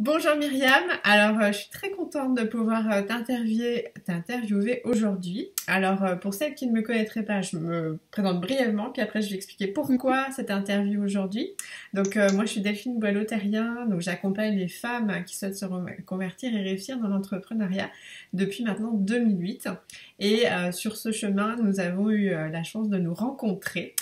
Bonjour Myriam, alors je suis très contente de pouvoir t'interviewer aujourd'hui. Alors pour celles qui ne me connaîtraient pas, je me présente brièvement, puis après je vais expliquer pourquoi cette interview aujourd'hui. Donc moi je suis Delphine Boileau-Terrien, donc j'accompagne les femmes qui souhaitent se convertir et réussir dans l'entrepreneuriat depuis maintenant 2008. Et sur ce chemin, nous avons eu la chance de nous rencontrer.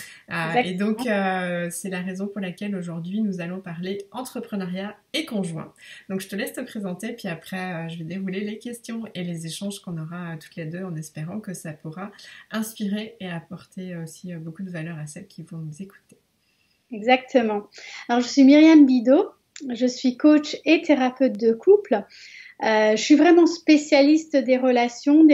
Et donc c'est la raison pour laquelle aujourd'hui nous allons parler entrepreneuriat et conjoint. Donc je te laisse te présenter, puis après je vais dérouler les questions et les échanges qu'on aura toutes les deux en espérant que ça pourra inspirer et apporter aussi beaucoup de valeur à celles qui vont nous écouter. Exactement. Alors je suis Myriam Bidot, je suis coach et thérapeute de couple. Je suis vraiment spécialiste des relations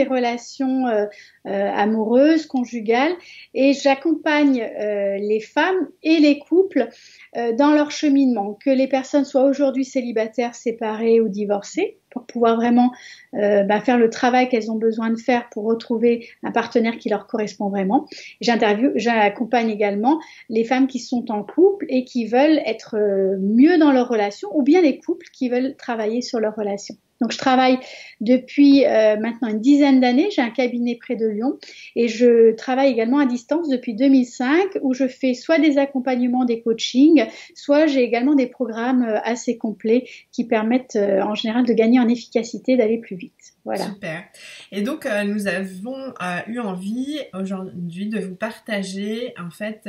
amoureuses, conjugales, et j'accompagne les femmes et les couples dans leur cheminement, que les personnes soient aujourd'hui célibataires, séparées ou divorcées, pour pouvoir vraiment faire le travail qu'elles ont besoin de faire pour retrouver un partenaire qui leur correspond vraiment. J'accompagne également les femmes qui sont en couple et qui veulent être mieux dans leur relation, ou bien les couples qui veulent travailler sur leur relation. Donc, je travaille depuis maintenant une dizaine d'années. J'ai un cabinet près de Lyon et je travaille également à distance depuis 2005 où je fais soit des accompagnements, des coachings, soit j'ai également des programmes assez complets qui permettent en général de gagner en efficacité, d'aller plus vite. Voilà. Super. Et donc, nous avons eu envie aujourd'hui de vous partager, en fait,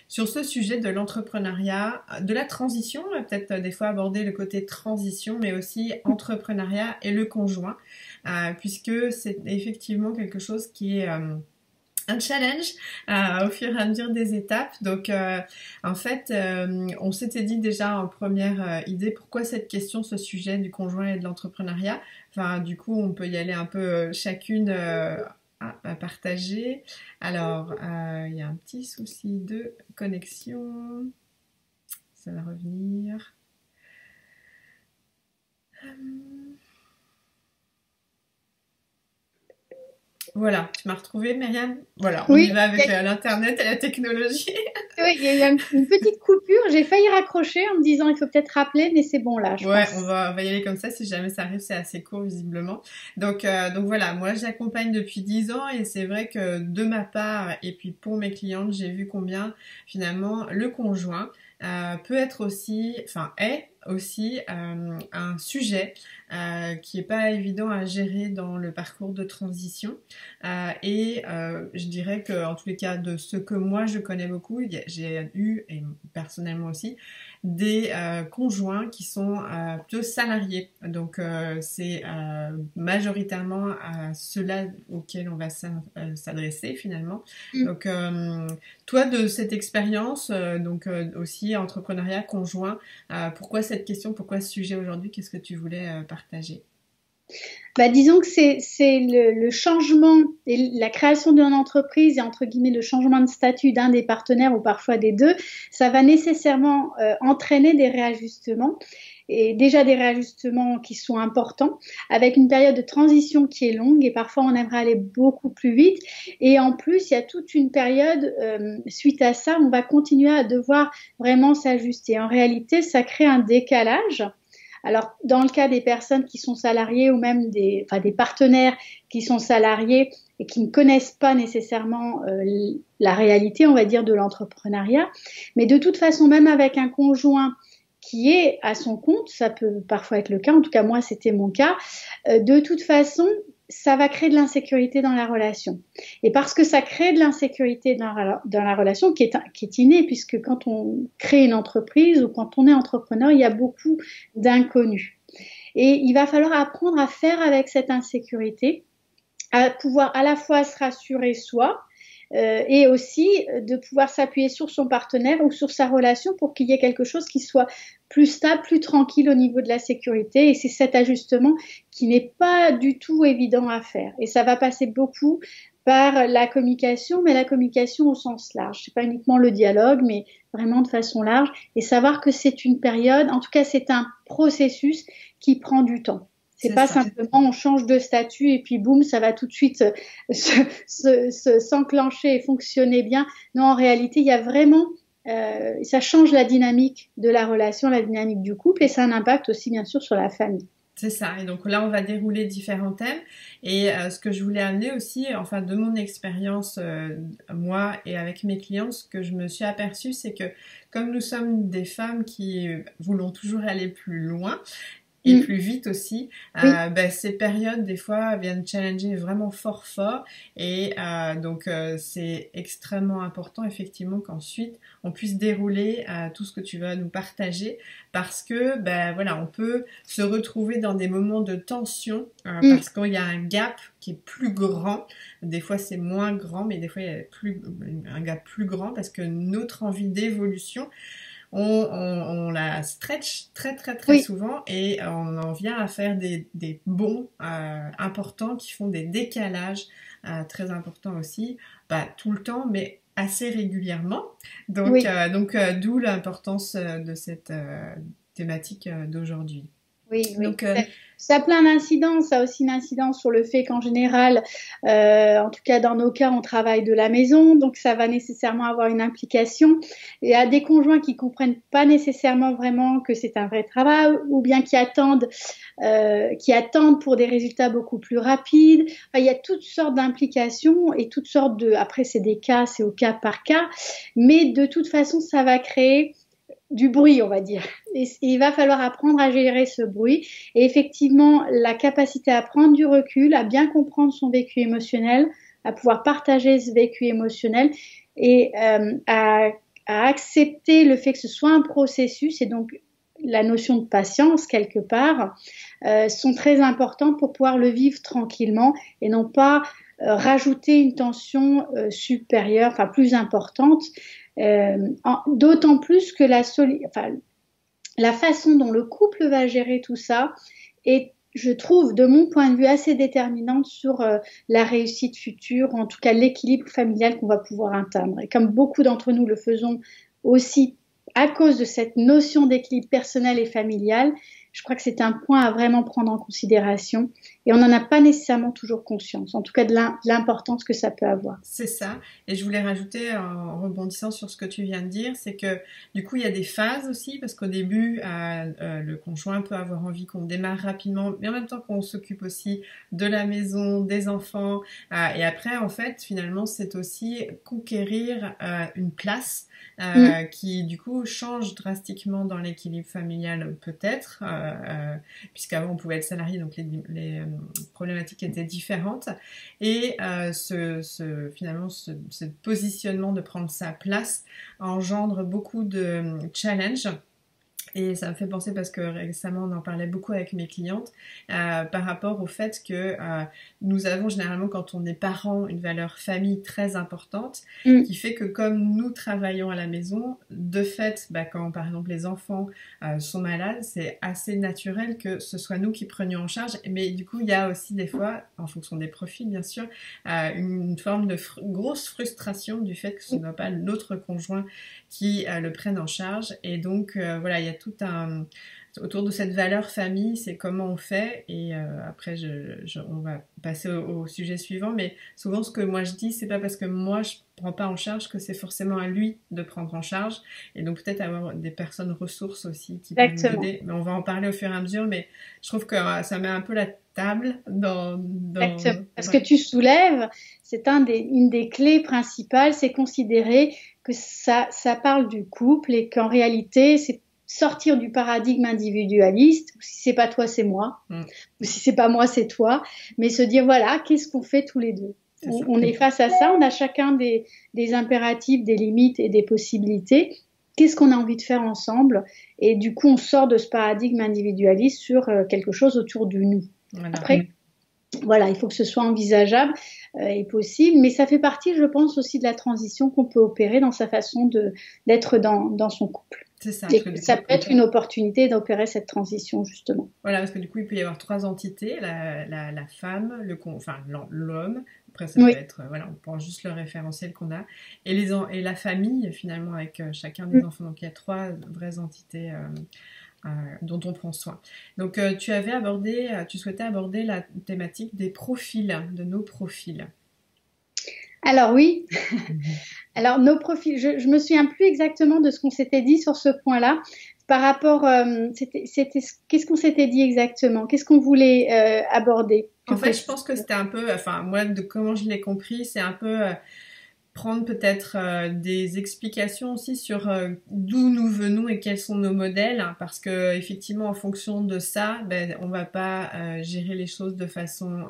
sur ce sujet de l'entrepreneuriat, de la transition, peut-être des fois aborder le côté transition, mais aussi entrepreneuriat et le conjoint, puisque c'est effectivement quelque chose qui est un challenge au fur et à mesure des étapes. Donc, en fait, on s'était dit déjà en première idée pourquoi cette question, ce sujet du conjoint et de l'entrepreneuriat. Enfin, du coup, on peut y aller un peu chacune à partager. Alors, il y a un petit souci de connexion. Ça va revenir. Voilà, tu m'as retrouvée, Myriam. Voilà, on y va avec l'internet et la technologie. Oui, il y a eu une petite coupure. J'ai failli raccrocher en me disant il faut peut-être rappeler, mais c'est bon là, je pense. On va y aller comme ça. Si jamais ça arrive, c'est assez court visiblement. Donc voilà, moi j'accompagne depuis 10 ans et c'est vrai que de ma part et puis pour mes clientes, j'ai vu combien finalement le conjoint peut être aussi, enfin est aussi un sujet qui est pas évident à gérer dans le parcours de transition je dirais que en tous les cas de ce que moi je connais beaucoup, j'ai eu et personnellement aussi des conjoints qui sont plutôt salariés, donc c'est majoritairement à ceux-là auxquels on va s'adresser finalement. Donc toi de cette expérience aussi entrepreneuriat conjoint, pourquoi cette question, pourquoi ce sujet aujourd'hui, qu'est-ce que tu voulais partager? Disons que c'est le changement et la création d'une entreprise et entre guillemets le changement de statut d'un des partenaires ou parfois des deux, ça va nécessairement entraîner des réajustements et déjà des réajustements qui sont importants avec une période de transition qui est longue et parfois on aimerait aller beaucoup plus vite et en plus il y a toute une période suite à ça on va continuer à devoir vraiment s'ajuster. En réalité ça crée un décalage. Alors, dans le cas des personnes qui sont salariées ou même des partenaires qui sont salariés et qui ne connaissent pas nécessairement la réalité, on va dire, de l'entrepreneuriat, mais de toute façon, même avec un conjoint qui est à son compte, ça peut parfois être le cas, en tout cas moi c'était mon cas, de toute façon, ça va créer de l'insécurité dans la relation. Et parce que ça crée de l'insécurité dans la relation qui est innée, puisque quand on crée une entreprise ou quand on est entrepreneur, il y a beaucoup d'inconnus. Et il va falloir apprendre à faire avec cette insécurité, à pouvoir à la fois se rassurer soi, et aussi de pouvoir s'appuyer sur son partenaire ou sur sa relation pour qu'il y ait quelque chose qui soit plus stable, plus tranquille au niveau de la sécurité. Et c'est cet ajustement qui n'est pas du tout évident à faire. Et ça va passer beaucoup par la communication, mais la communication au sens large. C'est pas uniquement le dialogue, mais vraiment de façon large. Et savoir que c'est une période, en tout cas c'est un processus qui prend du temps. C'est pas ça. Simplement on change de statut et puis boum, ça va tout de suite s'enclencher et fonctionner bien. Non, en réalité, il y a vraiment ça change la dynamique de la relation, la dynamique du couple, et ça a un impact aussi bien sûr sur la famille. C'est ça. Et donc là, on va dérouler différents thèmes. Et ce que je voulais amener aussi, enfin de mon expérience, moi et avec mes clients, ce que je me suis aperçue, c'est que comme nous sommes des femmes qui voulons toujours aller plus loin, et plus vite aussi, Oui, ces périodes des fois viennent challenger vraiment fort fort et donc c'est extrêmement important effectivement qu'ensuite on puisse dérouler tout ce que tu vas nous partager parce que ben voilà on peut se retrouver dans des moments de tension parce qu'il y a un gap qui est plus grand, des fois c'est moins grand mais des fois il y a un gap plus grand parce que notre envie d'évolution on la stretch très très très oui, souvent et on en vient à faire des bonds importants qui font des décalages très importants aussi, tout le temps mais assez régulièrement. Donc, oui. D'où l'importance de cette thématique d'aujourd'hui. Oui, oui. Donc, Ça a plein d'incidences. Ça a aussi une incidence sur le fait qu'en général, en tout cas dans nos cas, on travaille de la maison, donc ça va nécessairement avoir une implication. Il y a des conjoints qui comprennent pas nécessairement vraiment que c'est un vrai travail, ou bien qui attendent pour des résultats beaucoup plus rapides. Enfin, il y a toutes sortes d'implications et toutes sortes de. Après, c'est des cas, c'est au cas par cas, mais de toute façon, ça va créer du bruit, on va dire. Et il va falloir apprendre à gérer ce bruit. Et effectivement, la capacité à prendre du recul, à bien comprendre son vécu émotionnel, à pouvoir partager ce vécu émotionnel et à accepter le fait que ce soit un processus et donc la notion de patience quelque part sont très importantes pour pouvoir le vivre tranquillement et non pas rajouter une tension supérieure, enfin plus importante. D'autant plus que la façon dont le couple va gérer tout ça est, je trouve, de mon point de vue, assez déterminante sur la réussite future, en tout cas l'équilibre familial qu'on va pouvoir atteindre. Et comme beaucoup d'entre nous le faisons aussi à cause de cette notion d'équilibre personnel et familial, je crois que c'est un point à vraiment prendre en considération et on n'en a pas nécessairement toujours conscience, en tout cas de l'importance que ça peut avoir. c'est ça. Et je voulais rajouter, en rebondissant sur ce que tu viens de dire, c'est que du coup, il y a des phases aussi, parce qu'au début, le conjoint peut avoir envie qu'on démarre rapidement, mais en même temps qu'on s'occupe aussi de la maison, des enfants. Et après, en fait, finalement, c'est aussi conquérir une place qui, du coup, change drastiquement dans l'équilibre familial, peut-être, puisqu'avant, on pouvait être salarié, donc les problématiques étaient différentes. Et finalement, ce positionnement de prendre sa place engendre beaucoup de challenges. Et ça me fait penser parce que récemment on en parlait beaucoup avec mes clientes par rapport au fait que nous avons généralement quand on est parent une valeur famille très importante qui fait que comme nous travaillons à la maison, de fait quand par exemple les enfants sont malades, c'est assez naturel que ce soit nous qui prenions en charge. Mais du coup il y a aussi des fois, en fonction des profils bien sûr, une forme de grosse frustration du fait que ce ne soit pas notre conjoint qui le prennent en charge. Et donc voilà, il y a tout un autour de cette valeur famille, c'est comment on fait. Et après, on va passer au sujet suivant. Mais souvent, ce que moi je dis, c'est pas parce que moi je prends pas en charge que c'est forcément à lui de prendre en charge. Et donc peut-être avoir des personnes ressources aussi qui peuvent nous aider. Mais on va en parler au fur et à mesure. Mais je trouve que ça met un peu la table Exactement. Parce que ouais. tu soulèves, c'est une des clés principales, c'est considérer que ça parle du couple et qu'en réalité, c'est sortir du paradigme individualiste. Si c'est pas toi, c'est moi. Ou si c'est pas moi, c'est toi. Mais se dire, voilà, qu'est-ce qu'on fait tous les deux? On est face à ça, on a chacun des impératifs, des limites et des possibilités. Qu'est-ce qu'on a envie de faire ensemble? Et du coup, on sort de ce paradigme individualiste sur quelque chose autour de nous. Voilà. Après, voilà, il faut que ce soit envisageable et possible, mais ça fait partie, je pense, aussi de la transition qu'on peut opérer dans sa façon d'être dans son couple. C'est ça. Et ça peut être une opportunité d'opérer cette transition, justement. Voilà, parce que du coup, il peut y avoir trois entités, la femme, l'homme, après ça peut être, voilà, on prend juste le référentiel qu'on a, et la famille, finalement, avec chacun des enfants. Donc il y a trois vraies entités dont on prend soin. Donc tu souhaitais aborder la thématique des profils, de nos profils. Alors oui, alors nos profils, je me souviens plus exactement de ce qu'on s'était dit sur ce point-là. Par rapport, qu'est-ce qu'on s'était dit exactement? Qu'est-ce qu'on voulait aborder En plus fait, je précis? pense que c'était un peu, enfin moi de comment je l'ai compris, c'est un peu prendre peut-être des explications aussi sur d'où nous venons et quels sont nos modèles, hein, parce que effectivement en fonction de ça, ben, on va pas gérer les choses de façon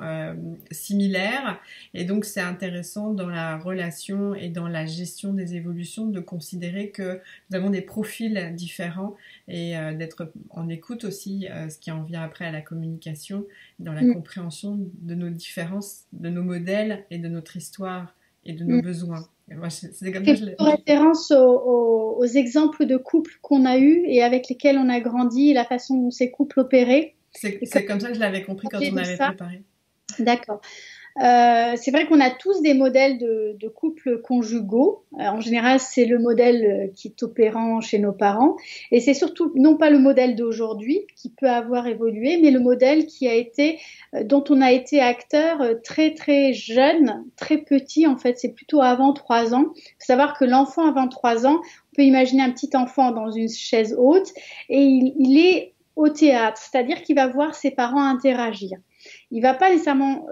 similaire, et donc c'est intéressant dans la relation et dans la gestion des évolutions de considérer que nous avons des profils différents et d'être en écoute aussi, ce qui en vient après à la communication, dans la Mm, compréhension de nos différences, de nos modèles et de notre histoire et de nos mm. besoins. Et moi, c'est comme ça Fais que je plutôt référence aux exemples de couples qu'on a eus et avec lesquels on a grandi et la façon dont ces couples opéraient. Et c'est comme ça que je l'avais compris quand parler on de avait ça. préparé. D'accord. C'est vrai qu'on a tous des modèles de couples conjugaux. En général, c'est le modèle qui est opérant chez nos parents. Et c'est surtout non pas le modèle d'aujourd'hui qui peut avoir évolué, mais le modèle qui a été, dont on a été acteur très très jeune, très petit en fait. C'est plutôt avant 3 ans. Il faut savoir que l'enfant avant 3 ans, on peut imaginer un petit enfant dans une chaise haute et il est au théâtre, c'est-à-dire qu'il va voir ses parents interagir. Il va pas nécessairement,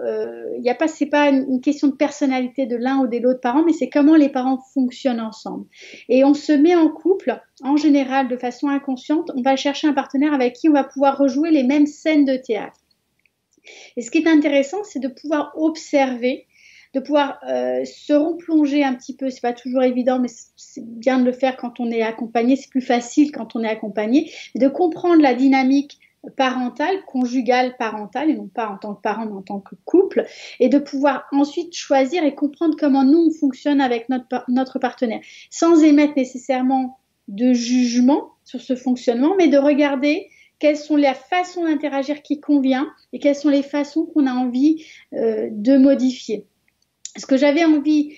il y a pas, c'est pas une question de personnalité de l'un ou de l'autre parent, mais c'est comment les parents fonctionnent ensemble. Et on se met en couple, en général, de façon inconsciente. On va chercher un partenaire avec qui on va pouvoir rejouer les mêmes scènes de théâtre. Et ce qui est intéressant, c'est de pouvoir observer, de pouvoir se replonger un petit peu. C'est pas toujours évident, mais c'est bien de le faire quand on est accompagné. C'est plus facile quand on est accompagné, de comprendre la dynamique parentale, conjugale, parentale, et non pas en tant que parent, mais en tant que couple, et de pouvoir ensuite choisir et comprendre comment nous on fonctionne avec notre partenaire, sans émettre nécessairement de jugement sur ce fonctionnement, mais de regarder quelles sont les façons d'interagir qui convient et quelles sont les façons qu'on a envie de modifier. Ce que j'avais envie,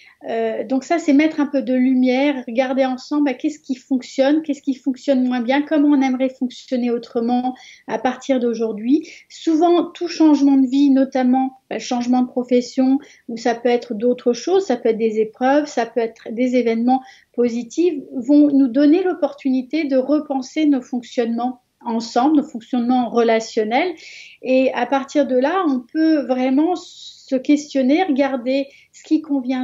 donc ça c'est mettre un peu de lumière, regarder ensemble qu'est-ce qui fonctionne moins bien, comment on aimerait fonctionner autrement à partir d'aujourd'hui. Souvent tout changement de vie, notamment changement de profession, ou ça peut être d'autres choses, ça peut être des épreuves, ça peut être des événements positifs, vont nous donner l'opportunité de repenser nos fonctionnements ensemble, nos fonctionnements relationnels. Et à partir de là, on peut vraiment se questionner, regarder ce qui convient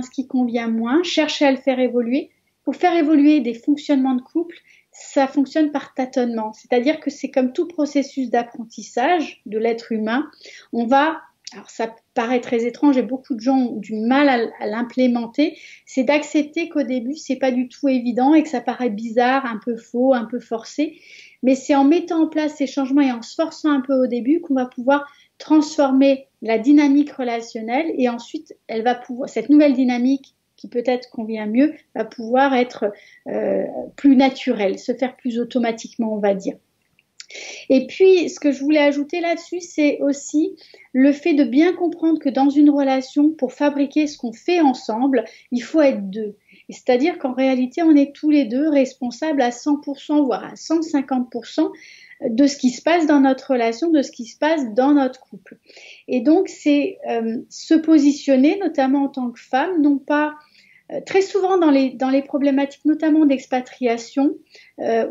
moins, chercher à le faire évoluer. Pour faire évoluer des fonctionnements de couple, ça fonctionne par tâtonnement. C'est-à-dire que c'est comme tout processus d'apprentissage de l'être humain. On va, alors ça paraît très étrange et beaucoup de gens ont du mal à l'implémenter, c'est d'accepter qu'au début, c'est pas du tout évident et que ça paraît bizarre, un peu faux, un peu forcé. Mais c'est en mettant en place ces changements et en se forçant un peu au début qu'on va pouvoir transformer la dynamique relationnelle et ensuite elle va pouvoir, cette nouvelle dynamique qui peut-être convient mieux, va pouvoir être plus naturelle, se faire plus automatiquement, on va dire. Et puis, ce que je voulais ajouter là-dessus, c'est aussi le fait de bien comprendre que dans une relation, pour fabriquer ce qu'on fait ensemble, il faut être deux. C'est-à-dire qu'en réalité, on est tous les deux responsables à 100%, voire à 150% de ce qui se passe dans notre relation, de ce qui se passe dans notre couple. Et donc, c'est se positionner, notamment en tant que femme, non pas très souvent dans les problématiques, notamment d'expatriation,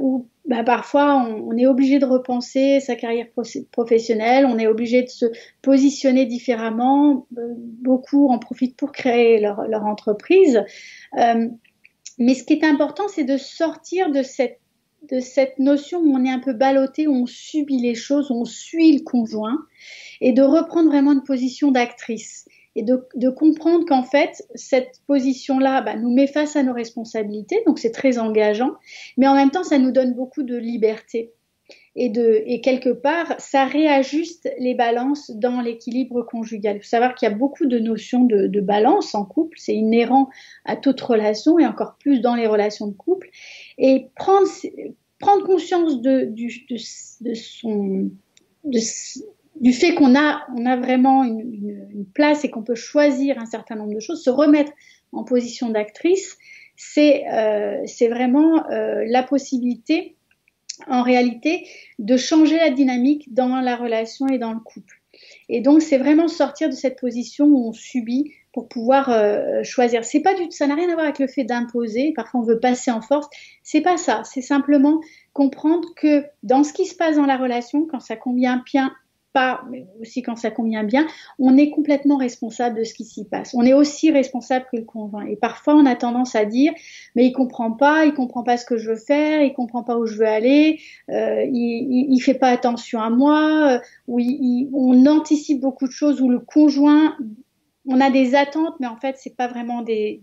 où parfois on est obligé de repenser sa carrière professionnelle, on est obligé de se positionner différemment. Beaucoup en profitent pour créer leur entreprise. Mais ce qui est important, c'est de sortir de cette notion où on est un peu ballotté, où on subit les choses, où on suit le conjoint, et de reprendre vraiment une position d'actrice. Et de comprendre qu'en fait, cette position-là nous met face à nos responsabilités, donc c'est très engageant, mais en même temps, ça nous donne beaucoup de liberté. Et quelque part, ça réajuste les balances dans l'équilibre conjugal. Il faut savoir qu'il y a beaucoup de notions de balance en couple, c'est inhérent à toute relation et encore plus dans les relations de couple. Et prendre conscience du fait qu'on a vraiment une place et qu'on peut choisir un certain nombre de choses, se remettre en position d'actrice, c'est vraiment la possibilité, en réalité, de changer la dynamique dans la relation et dans le couple. Et donc, c'est vraiment sortir de cette position où on subit pour pouvoir choisir. C'est pas ça n'a rien à voir avec le fait d'imposer. Parfois, on veut passer en force. C'est pas ça. C'est simplement comprendre que dans ce qui se passe dans la relation, quand ça convient bien, pas, mais aussi quand ça convient bien, on est complètement responsable de ce qui s'y passe. On est aussi responsable que le conjoint. Et parfois, on a tendance à dire, mais il comprend pas ce que je veux faire, il comprend pas où je veux aller, il fait pas attention à moi, on anticipe beaucoup de choses où le conjoint, on a des attentes, mais en fait, c'est pas vraiment des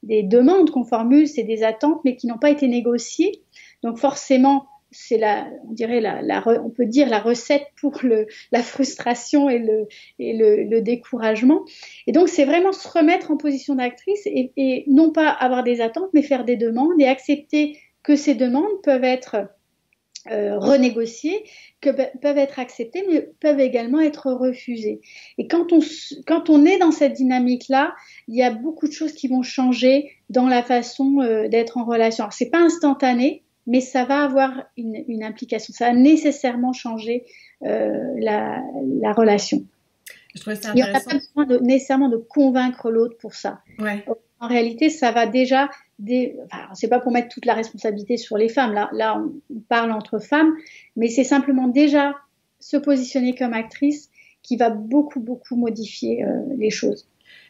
demandes qu'on formule, c'est des attentes, mais qui n'ont pas été négociées. Donc forcément, c'est on peut dire la recette pour la frustration et le découragement. Et donc, c'est vraiment se remettre en position d'actrice et non pas avoir des attentes, mais faire des demandes et accepter que ces demandes peuvent être renégociées, peuvent être acceptées, mais peuvent également être refusées. Et quand on est dans cette dynamique-là, il y a beaucoup de choses qui vont changer dans la façon d'être en relation. Alors, c'est pas instantané, mais ça va avoir une implication. Ça va nécessairement changer la relation. Je trouvais ça intéressant. Il n'y a pas besoin nécessairement de convaincre l'autre pour ça. Ouais. En réalité, ça va déjà... c'est pas pour mettre toute la responsabilité sur les femmes. Là, on parle entre femmes, mais c'est simplement déjà se positionner comme actrice qui va beaucoup, beaucoup modifier les choses.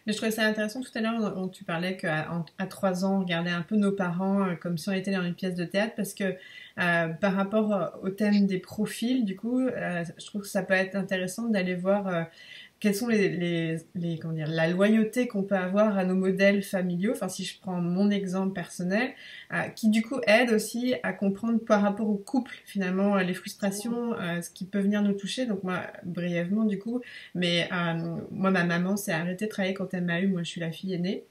Mais je trouvais ça intéressant tout à l'heure, tu parlais qu'à 3 ans, on regardait un peu nos parents comme si on était dans une pièce de théâtre, parce que par rapport au thème des profils, du coup, je trouve que ça peut être intéressant d'aller voir quelles sont la loyauté qu'on peut avoir à nos modèles familiaux, enfin si je prends mon exemple personnel, qui du coup aide aussi à comprendre par rapport au couple finalement les frustrations, ce qui peut venir nous toucher. Donc moi brièvement du coup, mais moi ma maman s'est arrêtée de travailler quand elle m'a eu, moi je suis la fille aînée,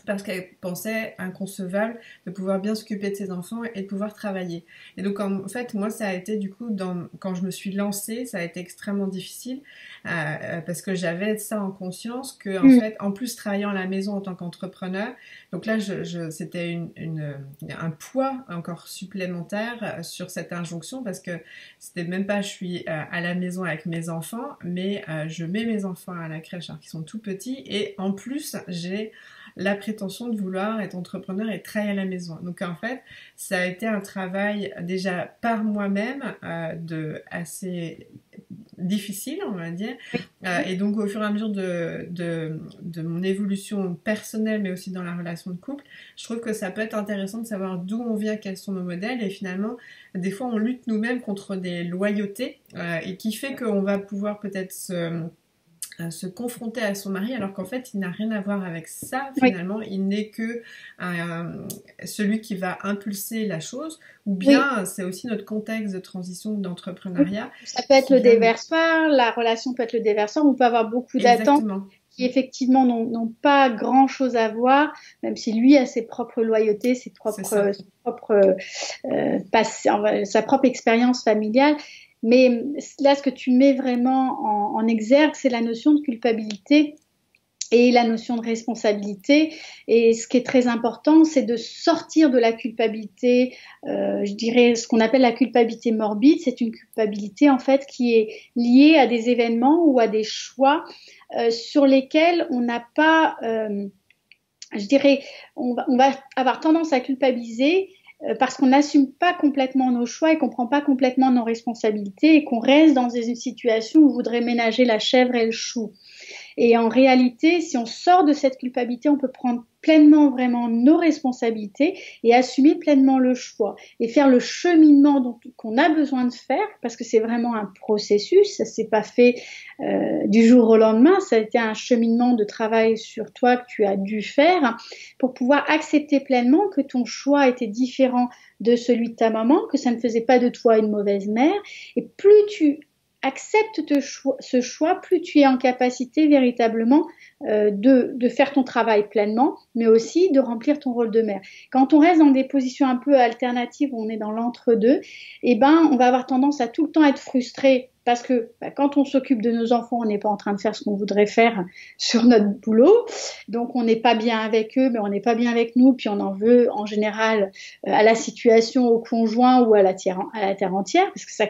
parce qu'elle pensait inconcevable de pouvoir bien s'occuper de ses enfants et de pouvoir travailler. Et donc en fait moi ça a été du coup quand je me suis lancée, ça a été extrêmement difficile parce que j'avais ça en conscience que en fait en plus travaillant à la maison en tant qu'entrepreneur, donc là c'était un poids encore supplémentaire sur cette injonction, parce que c'était même pas je suis à la maison avec mes enfants, mais je mets mes enfants à la crèche alors qu'ils sont tout petits, et en plus j'ai la prétention de vouloir être entrepreneur et travailler à la maison. Donc en fait, ça a été un travail déjà par moi-même assez difficile, on va dire. Et donc au fur et à mesure de mon évolution personnelle, mais aussi dans la relation de couple, je trouve que ça peut être intéressant de savoir d'où on vient, quels sont nos modèles, et finalement, des fois, on lutte nous-mêmes contre des loyautés, et qui fait qu'on va pouvoir peut-être se confronter à son mari, alors qu'en fait il n'a rien à voir avec ça finalement. Oui. Il n'est que celui qui va impulser la chose, ou bien c'est aussi notre contexte de transition d'entrepreneuriat. Ça peut être le déversoir, la relation peut être le déversoir, on peut avoir beaucoup d'attentes qui effectivement n'ont pas grand chose à voir, même si lui a ses propres loyautés, sa propre expérience familiale. Mais là, ce que tu mets vraiment en exergue, c'est la notion de culpabilité et la notion de responsabilité. Et ce qui est très important, c'est de sortir de la culpabilité, je dirais ce qu'on appelle la culpabilité morbide. C'est une culpabilité en fait qui est liée à des événements ou à des choix sur lesquels on n'a pas, je dirais, on va avoir tendance à culpabiliser parce qu'on n'assume pas complètement nos choix et qu'on prend pas complètement nos responsabilités et qu'on reste dans une situation où on voudrait ménager la chèvre et le chou. Et en réalité, si on sort de cette culpabilité, on peut prendre pleinement vraiment nos responsabilités et assumer pleinement le choix et faire le cheminement qu'on a besoin de faire, parce que c'est vraiment un processus, ça s'est pas fait du jour au lendemain, ça a été un cheminement de travail sur toi que tu as dû faire pour pouvoir accepter pleinement que ton choix était différent de celui de ta maman, que ça ne faisait pas de toi une mauvaise mère. Et plus tu acceptes ce choix, plus tu es en capacité véritablement de faire ton travail pleinement, mais aussi de remplir ton rôle de mère. Quand on reste dans des positions un peu alternatives, où on est dans l'entre-deux, eh ben, on va avoir tendance à tout le temps être frustré parce que quand on s'occupe de nos enfants, on n'est pas en train de faire ce qu'on voudrait faire sur notre boulot. Donc, on n'est pas bien avec eux, mais on n'est pas bien avec nous. Puis, on en veut en général à la situation, au conjoint ou à la terre entière, parce que ça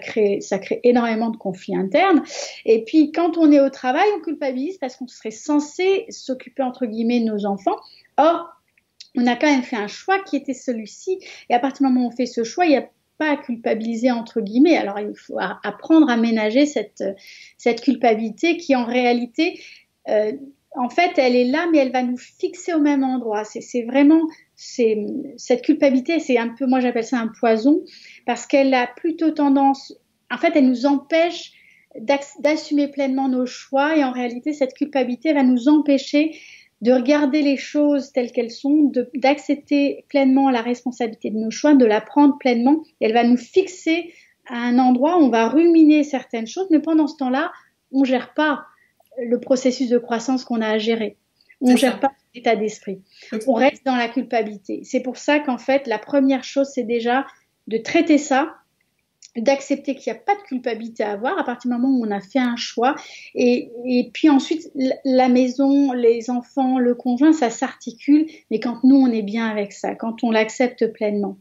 crée énormément de conflits internes. Et puis, quand on est au travail, on culpabilise parce qu'on serait censé s'occuper, entre guillemets, de nos enfants. Or, on a quand même fait un choix qui était celui-ci. Et à partir du moment où on fait ce choix, il n'y a pas à culpabiliser, entre guillemets. Alors, il faut apprendre à ménager cette culpabilité qui, en réalité, en fait, elle est là, mais elle va nous fixer au même endroit. C'est vraiment, cette culpabilité, c'est un peu, moi j'appelle ça un poison, parce qu'elle a plutôt tendance, en fait, elle nous empêche d'assumer pleinement nos choix, et en réalité, cette culpabilité va nous empêcher de regarder les choses telles qu'elles sont, d'accepter pleinement la responsabilité de nos choix, de la prendre pleinement. Et elle va nous fixer à un endroit où on va ruminer certaines choses, mais pendant ce temps-là, on gère pas le processus de croissance qu'on a à gérer. On gère pas l'état d'esprit. On reste dans la culpabilité. C'est pour ça qu'en fait, la première chose, c'est déjà de traiter ça, d'accepter qu'il n'y a pas de culpabilité à avoir à partir du moment où on a fait un choix. Et puis ensuite, la maison, les enfants, le conjoint, ça s'articule, mais quand nous, on est bien avec ça, quand on l'accepte pleinement.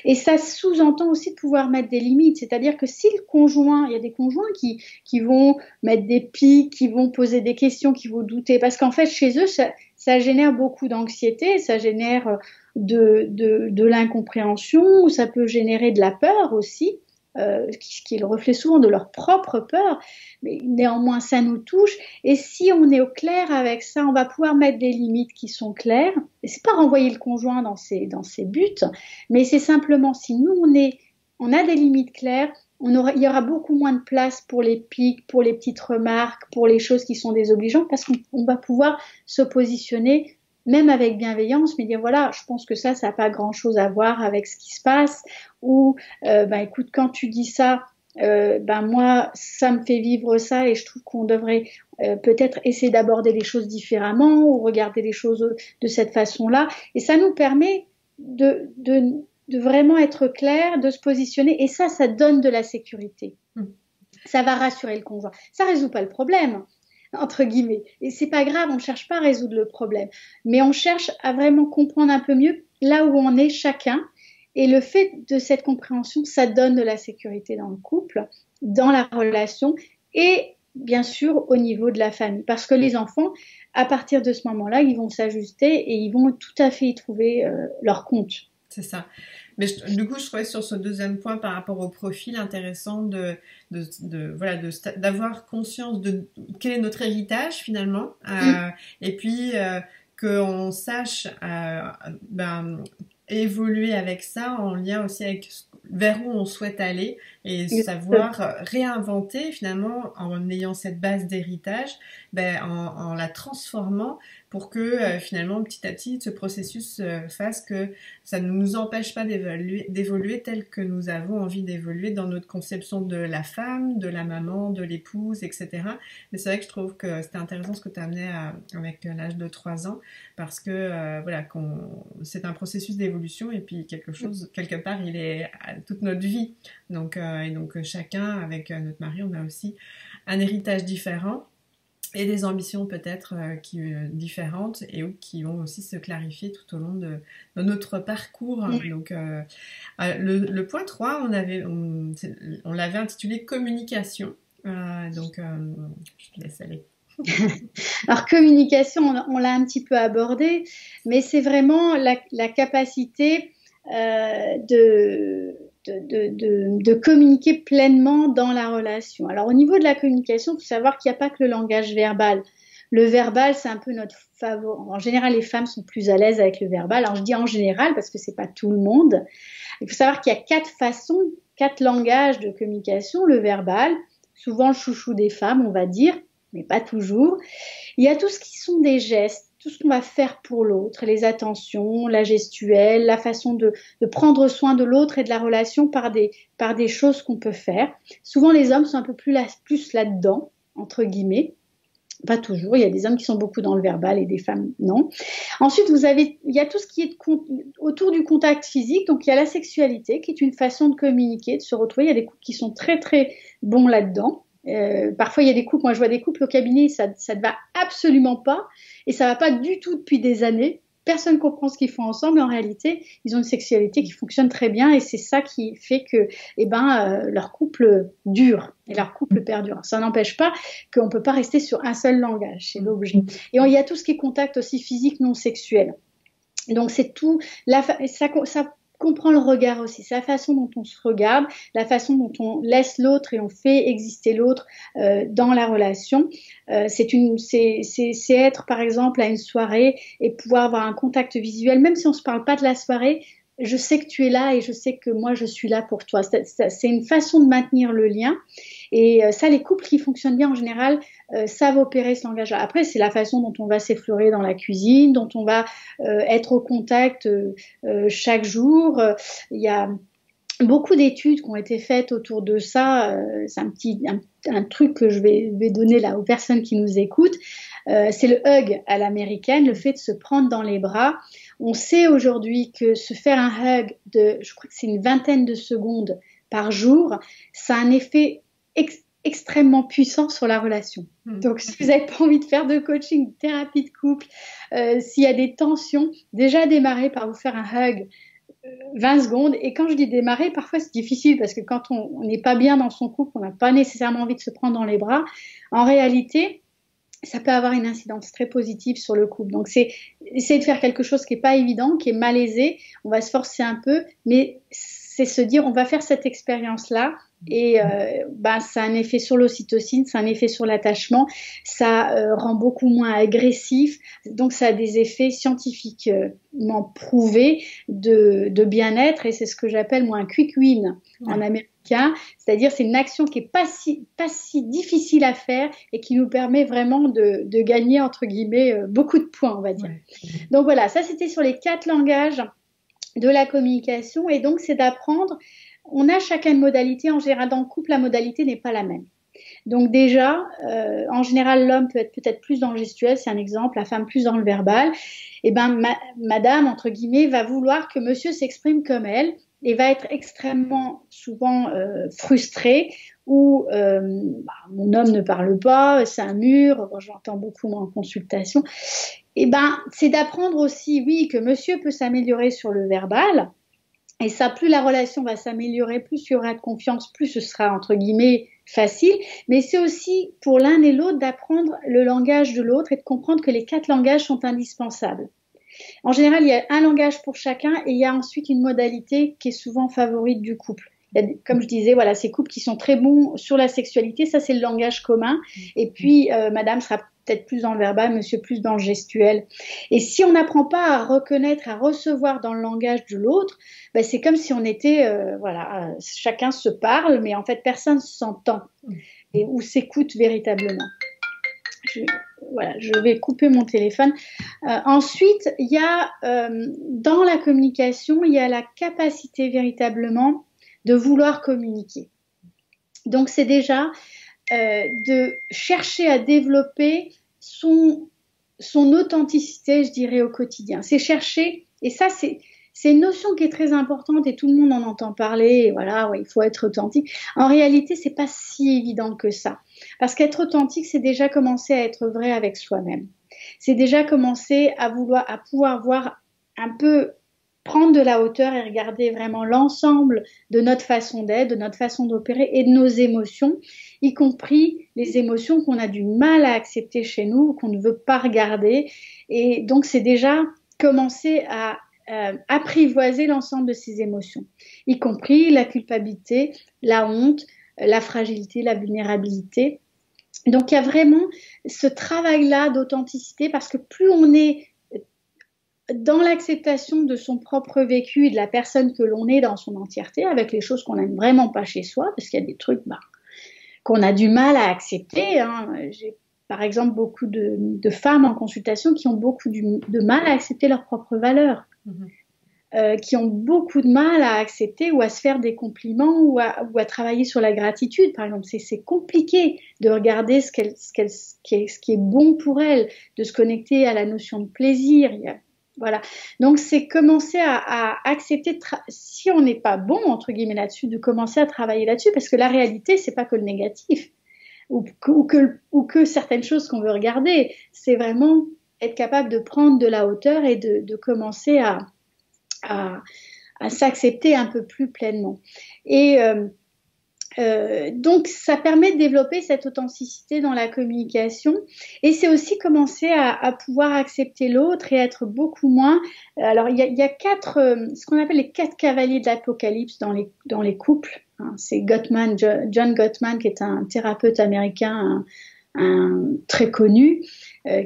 Et ça sous-entend aussi de pouvoir mettre des limites, c'est-à-dire que si le conjoint, il y a des conjoints qui vont mettre des pics, qui vont poser des questions, qui vont douter, parce qu'en fait, chez eux, ça génère beaucoup d'anxiété, ça génère de l'incompréhension, ça peut générer de la peur aussi. Qui est le reflet souvent de leur propre peur, mais néanmoins ça nous touche. Et si on est au clair avec ça, on va pouvoir mettre des limites qui sont claires. Et c'est pas renvoyer le conjoint dans ses buts, mais c'est simplement si nous on a des limites claires, il y aura beaucoup moins de place pour les pics, pour les petites remarques, pour les choses qui sont désobligeantes, parce qu'on va pouvoir se positionner même avec bienveillance, mais dire voilà, je pense que ça n'a pas grand-chose à voir avec ce qui se passe, ou écoute, quand tu dis ça, moi, ça me fait vivre ça, et je trouve qu'on devrait peut-être essayer d'aborder les choses différemment, ou regarder les choses de cette façon-là, et ça nous permet de vraiment être clair, de se positionner, et ça donne de la sécurité. Ça va rassurer le conjoint. Ça résout pas le problème, entre guillemets. Et c'est pas grave, on ne cherche pas à résoudre le problème. Mais on cherche à vraiment comprendre un peu mieux là où on est chacun. Et le fait de cette compréhension, ça donne de la sécurité dans le couple, dans la relation et bien sûr au niveau de la famille. Parce que les enfants, à partir de ce moment-là, ils vont s'ajuster et ils vont tout à fait y trouver leur compte. C'est ça. Mais du coup, je trouvais sur ce deuxième point par rapport au profil intéressant d'avoir conscience de quel est notre héritage finalement, et puis qu'on sache évoluer avec ça en lien aussi avec vers où on souhaite aller et savoir réinventer finalement en ayant cette base d'héritage, en la transformant pour que finalement petit à petit ce processus fasse que ça ne nous empêche pas d'évoluer tel que nous avons envie d'évoluer dans notre conception de la femme, de la maman, de l'épouse, etc. Mais c'est vrai que je trouve que c'était intéressant ce que tu amenais avec l'âge de 3 ans parce que c'est un processus d'évolution et puis quelque part il est toute notre vie. Donc chacun avec notre mari on a aussi un héritage différent et des ambitions peut-être différentes et qui vont aussi se clarifier tout au long de notre parcours. Donc le point 3, on l'avait intitulé communication. Je te laisse aller. Alors communication, on l'a un petit peu abordé, mais c'est vraiment la capacité de communiquer pleinement dans la relation. Alors au niveau de la communication, il faut savoir qu'il n'y a pas que le langage verbal. Le verbal, c'est un peu notre favori. En général, les femmes sont plus à l'aise avec le verbal. Alors je dis en général parce que c'est pas tout le monde. Il faut savoir qu'il y a 4 langages de communication. Le verbal, souvent le chouchou des femmes, on va dire, mais pas toujours. Il y a tout ce qui sont des gestes, tout ce qu'on va faire pour l'autre, les attentions, la gestuelle, la façon de prendre soin de l'autre et de la relation par des choses qu'on peut faire. Souvent, les hommes sont un peu plus là-dedans, entre guillemets. Pas toujours, il y a des hommes qui sont beaucoup dans le verbal et des femmes non. Ensuite, il y a tout ce qui est autour du contact physique, donc il y a la sexualité qui est une façon de communiquer, de se retrouver. Il y a des couples qui sont très très bons là-dedans. Parfois, il y a des couples, moi je vois des couples au cabinet, ça ne va absolument pas, et ça va pas du tout depuis des années. Personne ne comprend ce qu'ils font ensemble, mais en réalité, ils ont une sexualité qui fonctionne très bien, et c'est ça qui fait que leur couple dure, et leur couple perdure. Ça n'empêche pas qu'on ne peut pas rester sur un seul langage, c'est l'objet. Et il y a tout ce qui est contact aussi physique non sexuel. Donc c'est tout, ça comprend le regard aussi, c'est la façon dont on se regarde, la façon dont on laisse l'autre et on fait exister l'autre dans la relation. C'est être par exemple à une soirée et pouvoir avoir un contact visuel, même si on se parle pas de la soirée. Je sais que tu es là et je sais que moi je suis là pour toi. C'est une façon de maintenir le lien. Et ça, les couples qui fonctionnent bien en général savent opérer ce langage-là. Après, c'est la façon dont on va s'effleurer dans la cuisine, dont on va être au contact chaque jour. Il y a beaucoup d'études qui ont été faites autour de ça. C'est un truc que je vais donner là aux personnes qui nous écoutent. C'est le hug à l'américaine, le fait de se prendre dans les bras. On sait aujourd'hui que se faire un hug je crois que c'est une vingtaine de secondes par jour, ça a un effet extrêmement puissant sur la relation. Donc, si vous n'avez pas envie de faire de coaching, de thérapie de couple, s'il y a des tensions, déjà démarrez par vous faire un hug 20 secondes. Et quand je dis démarrer, parfois c'est difficile parce que quand on n'est pas bien dans son couple, on n'a pas nécessairement envie de se prendre dans les bras. En réalité, ça peut avoir une incidence très positive sur le couple. Donc, c'est essayer de faire quelque chose qui n'est pas évident, qui est malaisé. On va se forcer un peu, mais c'est se dire, on va faire cette expérience-là. Et ça a un effet sur l'ocytocine, ça a un effet sur l'attachement, ça rend beaucoup moins agressif, donc ça a des effets scientifiquement prouvés de bien-être, et c'est ce que j'appelle moi un quick win en américain, c'est-à-dire c'est une action qui est pas si difficile à faire et qui nous permet vraiment de gagner entre guillemets beaucoup de points, on va dire. Donc voilà, ça c'était sur les 4 langages de la communication, et donc c'est d'apprendre. On a chacun une modalité. En général, dans le couple, la modalité n'est pas la même. Donc déjà, en général, l'homme peut être peut-être plus dans le gestuel, c'est un exemple, la femme plus dans le verbal. Et madame, entre guillemets, va vouloir que monsieur s'exprime comme elle et va être extrêmement souvent frustrée ou mon homme ne parle pas, c'est un mur, j'entends beaucoup moi en consultation. C'est d'apprendre aussi, oui, que monsieur peut s'améliorer sur le verbal. Et ça, plus la relation va s'améliorer, plus il y aura de confiance, plus ce sera, entre guillemets, facile. Mais c'est aussi pour l'un et l'autre d'apprendre le langage de l'autre et de comprendre que les 4 langages sont indispensables. En général, il y a un langage pour chacun et il y a ensuite une modalité qui est souvent favorite du couple. Comme je disais, voilà, ces couples qui sont très bons sur la sexualité, ça c'est le langage commun. Et puis, madame sera peut-être plus dans le verbal, monsieur plus dans le gestuel. Et si on n'apprend pas à reconnaître, à recevoir dans le langage de l'autre, c'est comme si on était, chacun se parle, mais en fait personne s'entend ou s'écoute véritablement. Je vais couper mon téléphone. Ensuite, il y a dans la communication, il y a la capacité véritablement de vouloir communiquer. Donc c'est déjà de chercher à développer son authenticité, je dirais, au quotidien. C'est chercher, et ça c'est une notion qui est très importante et tout le monde en entend parler, et voilà, il faut être authentique. En réalité, c'est pas si évident que ça. Parce qu'être authentique, c'est déjà commencer à être vrai avec soi-même. C'est déjà commencer à pouvoir voir un peu, prendre de la hauteur et regarder vraiment l'ensemble de notre façon d'être, de notre façon d'opérer et de nos émotions, y compris les émotions qu'on a du mal à accepter chez nous, qu'on ne veut pas regarder. Et donc, c'est déjà commencer à apprivoiser l'ensemble de ces émotions, y compris la culpabilité, la honte, la fragilité, la vulnérabilité. Donc, il y a vraiment ce travail-là d'authenticité parce que plus on est dans l'acceptation de son propre vécu et de la personne que l'on est dans son entièreté, avec les choses qu'on n'aime vraiment pas chez soi, parce qu'il y a des trucs qu'on a du mal à accepter. J'ai par exemple beaucoup de femmes en consultation qui ont beaucoup de mal à accepter leurs propres valeurs, qui ont beaucoup de mal à accepter ou à se faire des compliments ou à travailler sur la gratitude. Par exemple, c'est compliqué de regarder ce qui est bon pour elles, de se connecter à la notion de plaisir. Voilà. Donc, c'est commencer à accepter, si on n'est pas bon, entre guillemets, là-dessus, de commencer à travailler là-dessus, parce que la réalité, c'est pas que le négatif. ou que certaines choses qu'on veut regarder. C'est vraiment être capable de prendre de la hauteur et de commencer à s'accepter un peu plus pleinement. Et donc, ça permet de développer cette authenticité dans la communication et c'est aussi commencer à pouvoir accepter l'autre et être beaucoup moins... Alors, il y a ce qu'on appelle les 4 cavaliers de l'Apocalypse dans les couples. C'est John Gottman, qui est un thérapeute américain très connu,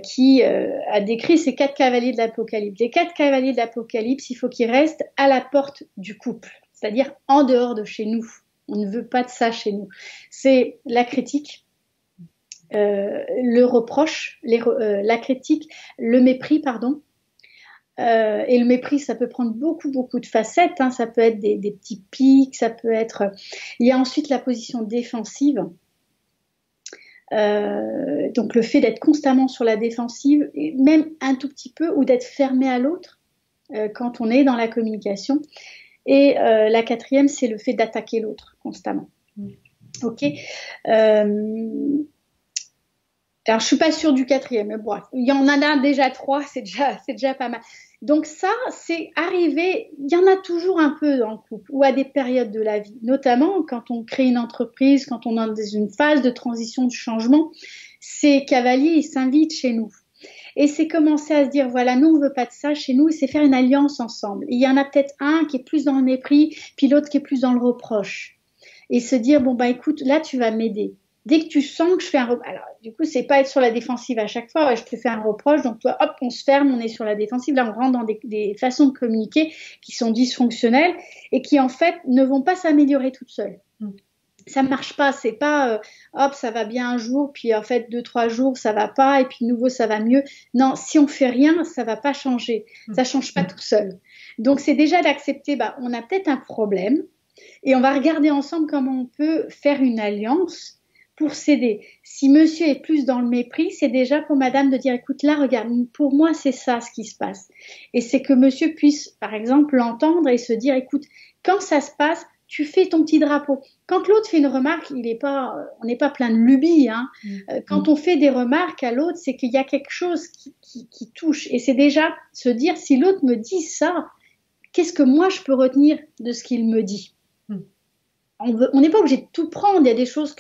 qui a décrit ces 4 cavaliers de l'Apocalypse. Les 4 cavaliers de l'Apocalypse, il faut qu'ils restent à la porte du couple, c'est-à-dire en dehors de chez nous. On ne veut pas de ça chez nous. C'est la critique, le reproche, la critique, le mépris, pardon. Et le mépris, ça peut prendre beaucoup de facettes. Ça peut être des petits pics, ça peut être... Il y a ensuite la position défensive. Donc le fait d'être constamment sur la défensive, et même un tout petit peu, ou d'être fermé à l'autre quand on est dans la communication. Et la 4e, c'est le fait d'attaquer l'autre constamment. Ok. Alors, je suis pas sûre du 4e, mais bon, il y en a déjà 3, c'est déjà pas mal. Donc ça, c'est arrivé, il y en a toujours un peu dans le couple, ou à des périodes de la vie, notamment quand on crée une entreprise, quand on est dans une phase de transition, de changement, ces cavaliers, ils s'invitent chez nous. Et c'est commencer à se dire, voilà, nous, on veut pas de ça chez nous, et c'est faire une alliance ensemble. Et il y en a peut-être un qui est plus dans le mépris, puis l'autre qui est plus dans le reproche. Et se dire, bon, bah, écoute, là, tu vas m'aider. Dès que tu sens que je fais un reproche, alors, du coup, c'est pas être sur la défensive à chaque fois, ouais, je te fais un reproche, donc toi, hop, on se ferme, on est sur la défensive. Là, on rentre dans des façons de communiquer qui sont dysfonctionnelles et qui, en fait, ne vont pas s'améliorer toutes seules. Ça marche pas, c'est pas hop, ça va bien un jour, puis en fait 2-3 jours ça va pas, et puis nouveau ça va mieux. Non, si on fait rien, ça va pas changer, ça change pas tout seul. Donc c'est déjà d'accepter, bah on a peut-être un problème, et on va regarder ensemble comment on peut faire une alliance pour s'aider. Si monsieur est plus dans le mépris, c'est déjà pour madame de dire, écoute là, regarde, pour moi c'est ça ce qui se passe, et c'est que monsieur puisse par exemple l'entendre et se dire, écoute, quand ça se passe, tu fais ton petit drapeau. Quand l'autre fait une remarque, on n'est pas plein de lubies. Quand on fait des remarques à l'autre, c'est qu'il y a quelque chose qui touche. Et c'est déjà se dire, si l'autre me dit ça, qu'est-ce que moi je peux retenir de ce qu'il me dit ? On n'est pas obligé de tout prendre. Il y a des choses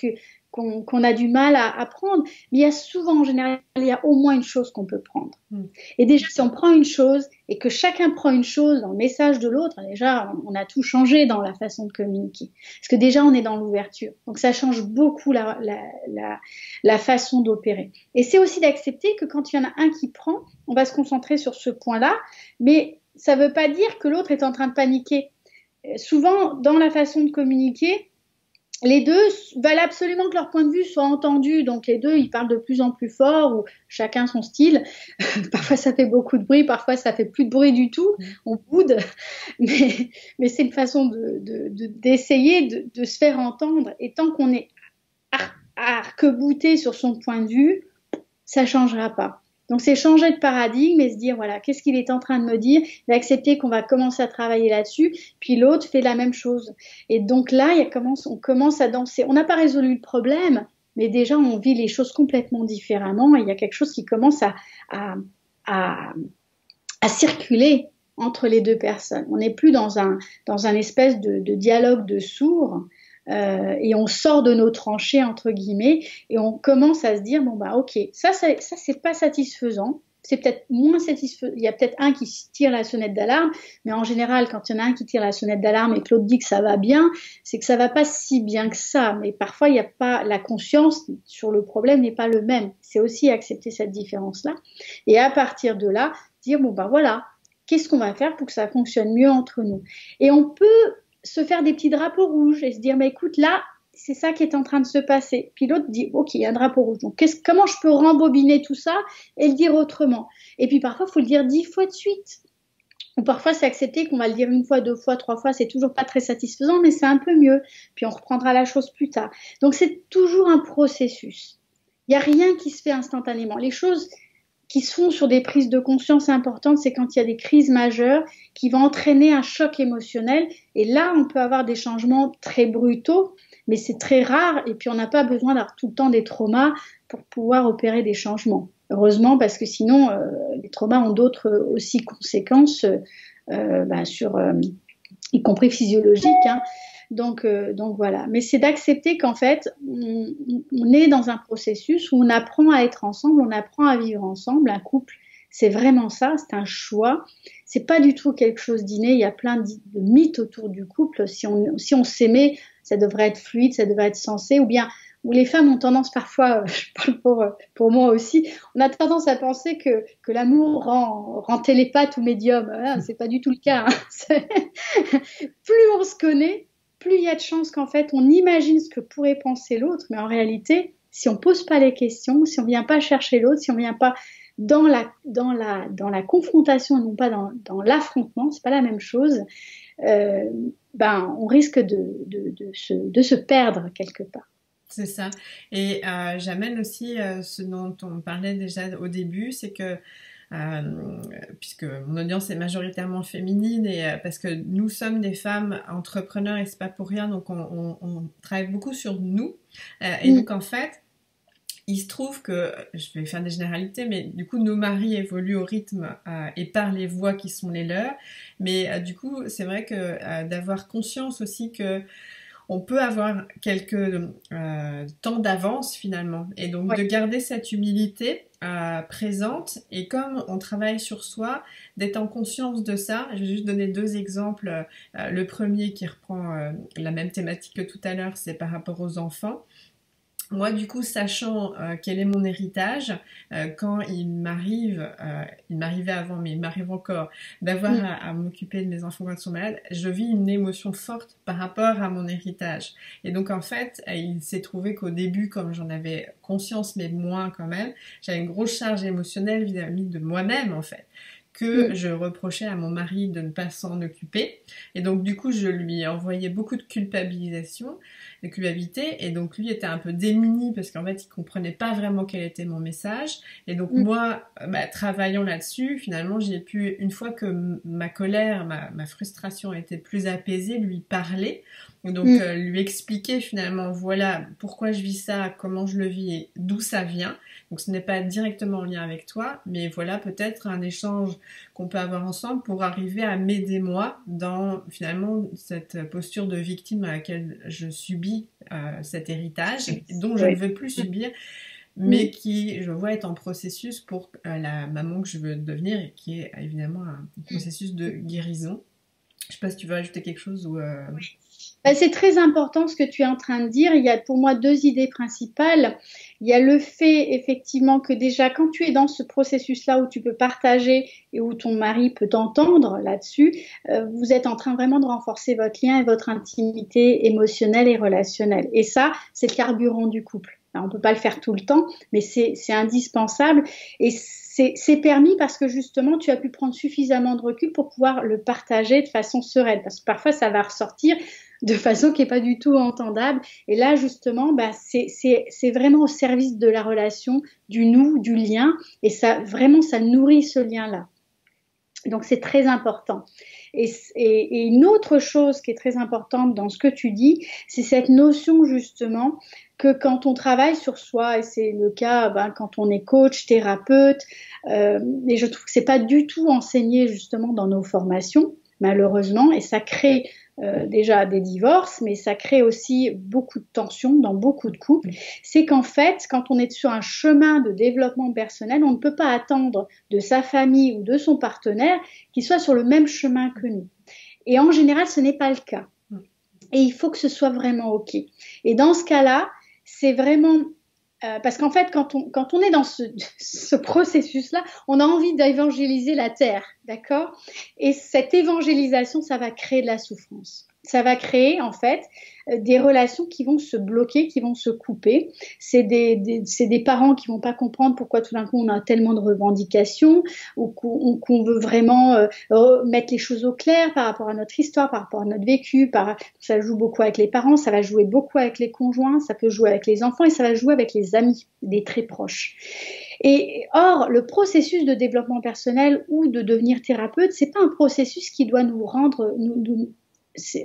qu'on a du mal à prendre, mais il y a souvent, en général, il y a au moins une chose qu'on peut prendre. Et déjà, si on prend une chose et que chacun prend une chose dans le message de l'autre, déjà, on a tout changé dans la façon de communiquer. Parce que déjà, on est dans l'ouverture. Donc, ça change beaucoup la façon d'opérer. Et c'est aussi d'accepter que quand il y en a un qui prend, on va se concentrer sur ce point-là, mais ça ne veut pas dire que l'autre est en train de paniquer. Souvent, dans la façon de communiquer, les deux veulent absolument que leur point de vue soit entendu, donc les deux ils parlent de plus en plus fort ou chacun son style. Parfois ça fait beaucoup de bruit, parfois ça fait plus de bruit du tout, on boude, mais c'est une façon d'essayer de se faire entendre, et tant qu'on est arc-bouté sur son point de vue, ça changera pas. Donc c'est changer de paradigme et se dire, voilà, qu'est-ce qu'il est en train de me dire, d'accepter qu'on va commencer à travailler là-dessus, puis l'autre fait la même chose. Et donc là, on commence à danser. On n'a pas résolu le problème, mais déjà on vit les choses complètement différemment, et il y a quelque chose qui commence à circuler entre les deux personnes. On n'est plus dans un espèce de dialogue de sourds, et on sort de nos tranchées entre guillemets, et on commence à se dire, bon bah ok, ça c'est pas satisfaisant, c'est peut-être moins satisfaisant, il y a peut-être un qui tire la sonnette d'alarme, mais en général quand il y en a un qui tire la sonnette d'alarme et que l'autre dit que ça va bien, c'est que ça va pas si bien que ça, mais parfois il n'y a pas, la conscience sur le problème n'est pas le même. C'est aussi accepter cette différence là, et à partir de là dire, bon bah voilà, qu'est-ce qu'on va faire pour que ça fonctionne mieux entre nous. Et on peut se faire des petits drapeaux rouges et se dire, bah écoute, là, c'est ça qui est en train de se passer. Puis l'autre dit, ok, il y a un drapeau rouge. Donc, comment je peux rembobiner tout ça et le dire autrement? Et puis parfois, il faut le dire 10 fois de suite. Ou parfois, c'est accepter qu'on va le dire 1 fois, 2 fois, 3 fois. C'est toujours pas très satisfaisant, mais c'est un peu mieux. Puis on reprendra la chose plus tard. Donc, c'est toujours un processus. Il n'y a rien qui se fait instantanément. Les choses qui se font sur des prises de conscience importantes, c'est quand il y a des crises majeures qui vont entraîner un choc émotionnel. Et là, on peut avoir des changements très brutaux, mais c'est très rare et puis on n'a pas besoin d'avoir tout le temps des traumas pour pouvoir opérer des changements. Heureusement, parce que sinon, les traumas ont d'autres aussi conséquences y compris physiologiques, hein. Donc voilà. Mais c'est d'accepter qu'en fait, on est dans un processus où on apprend à être ensemble, on apprend à vivre ensemble. Un couple, c'est vraiment ça, c'est un choix. C'est pas du tout quelque chose d'inné. Il y a plein de mythes autour du couple. Si on s'aimait, ça devrait être fluide, ça devrait être sensé, ou bien où les femmes ont tendance parfois, je parle pour moi aussi, on a tendance à penser que l'amour rend télépathe ou médium. Voilà, c'est pas du tout le cas, hein. Plus on se connaît, plus il y a de chances qu'en fait on imagine ce que pourrait penser l'autre, mais en réalité, si on pose pas les questions, si on vient pas chercher l'autre, si on vient pas dans la confrontation et non pas dans l'affrontement, c'est pas la même chose, on risque de se perdre quelque part. C'est ça. Et j'amène aussi ce dont on parlait déjà au début, c'est que puisque mon audience est majoritairement féminine et parce que nous sommes des femmes entrepreneurs et c'est pas pour rien, donc on travaille beaucoup sur nous. Et donc en fait, il se trouve que, je vais faire des généralités, mais du coup nos maris évoluent au rythme et par les voies qui sont les leurs. Mais du coup, c'est vrai que d'avoir conscience aussi que on peut avoir quelques temps d'avance finalement. Et donc de garder cette humilité présente et comme on travaille sur soi, d'être en conscience de ça. Je vais juste donner 2 exemples. Le premier qui reprend la même thématique que tout à l'heure, c'est par rapport aux enfants. Moi, du coup, sachant quel est mon héritage, quand il m'arrivait avant, mais il m'arrive encore, d'avoir à m'occuper de mes enfants quand ils sont malades, je vis une émotion forte par rapport à mon héritage. Et donc, en fait, il s'est trouvé qu'au début, comme j'en avais conscience, mais moins quand même, j'avais une grosse charge émotionnelle vis-à-vis de moi-même, en fait, que je reprochais à mon mari de ne pas s'en occuper. Et donc, du coup, je lui envoyais beaucoup de de culpabilité, et donc lui était un peu démuni parce qu'en fait il comprenait pas vraiment quel était mon message, et donc moi travaillant là-dessus, finalement j'ai pu, une fois que ma colère, ma frustration était plus apaisée, lui parler, donc lui expliquer finalement voilà pourquoi je vis ça, comment je le vis et d'où ça vient. Donc ce n'est pas directement en lien avec toi, mais voilà peut-être un échange qu'on peut avoir ensemble pour arriver à m'aider moi dans finalement cette posture de victime à laquelle je subis cet héritage dont je ne veux plus subir, mais qui je vois est en processus pour la maman que je veux devenir et qui est évidemment un processus de guérison. Je sais pas si tu veux ajouter quelque chose ou... Oui. C'est très important ce que tu es en train de dire. Il y a pour moi 2 idées principales. Il y a le fait effectivement que déjà quand tu es dans ce processus-là où tu peux partager et où ton mari peut t'entendre là-dessus, vous êtes en train vraiment de renforcer votre lien et votre intimité émotionnelle et relationnelle. Et ça, c'est le carburant du couple. Alors, on peut pas le faire tout le temps, mais c'est indispensable et c'est permis parce que justement tu as pu prendre suffisamment de recul pour pouvoir le partager de façon sereine, parce que parfois ça va ressortir de façon qui est pas du tout entendable, et là justement c'est vraiment au service de la relation, du nous, du lien, et ça vraiment ça nourrit ce lien-là. Donc c'est très important. Et une autre chose qui est très importante dans ce que tu dis, c'est cette notion justement que quand on travaille sur soi, et c'est le cas quand on est coach, thérapeute, et je trouve que c'est pas du tout enseigné justement dans nos formations, malheureusement, et ça crée déjà des divorces, mais ça crée aussi beaucoup de tensions dans beaucoup de couples. C'est qu'en fait, quand on est sur un chemin de développement personnel, on ne peut pas attendre de sa famille ou de son partenaire qu'il soit sur le même chemin que nous. Et en général, ce n'est pas le cas. Et il faut que ce soit vraiment OK. Et dans ce cas-là, c'est vraiment... parce qu'en fait, quand on est dans ce processus-là, on a envie d'évangéliser la terre, d'accord ? Et cette évangélisation, ça va créer de la souffrance. Ça va créer, en fait, des relations qui vont se bloquer, qui vont se couper. C'est des parents qui vont pas comprendre pourquoi tout d'un coup on a tellement de revendications ou qu'on veut vraiment mettre les choses au clair par rapport à notre histoire, par rapport à notre vécu. Ça joue beaucoup avec les parents, ça va jouer beaucoup avec les conjoints, ça peut jouer avec les enfants et ça va jouer avec les amis, des très proches. Et or, le processus de développement personnel ou de devenir thérapeute, c'est pas un processus qui doit nous rendre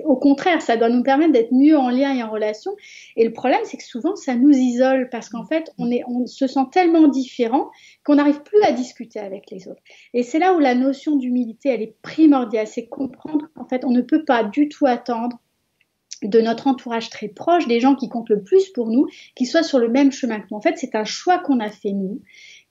au contraire, ça doit nous permettre d'être mieux en lien et en relation. Et le problème, c'est que souvent, ça nous isole parce qu'en fait, on se sent tellement différent qu'on n'arrive plus à discuter avec les autres. Et c'est là où la notion d'humilité, elle est primordiale. C'est comprendre qu'en fait, on ne peut pas du tout attendre de notre entourage très proche, des gens qui comptent le plus pour nous, qui soient sur le même chemin que nous. En fait, c'est un choix qu'on a fait nous,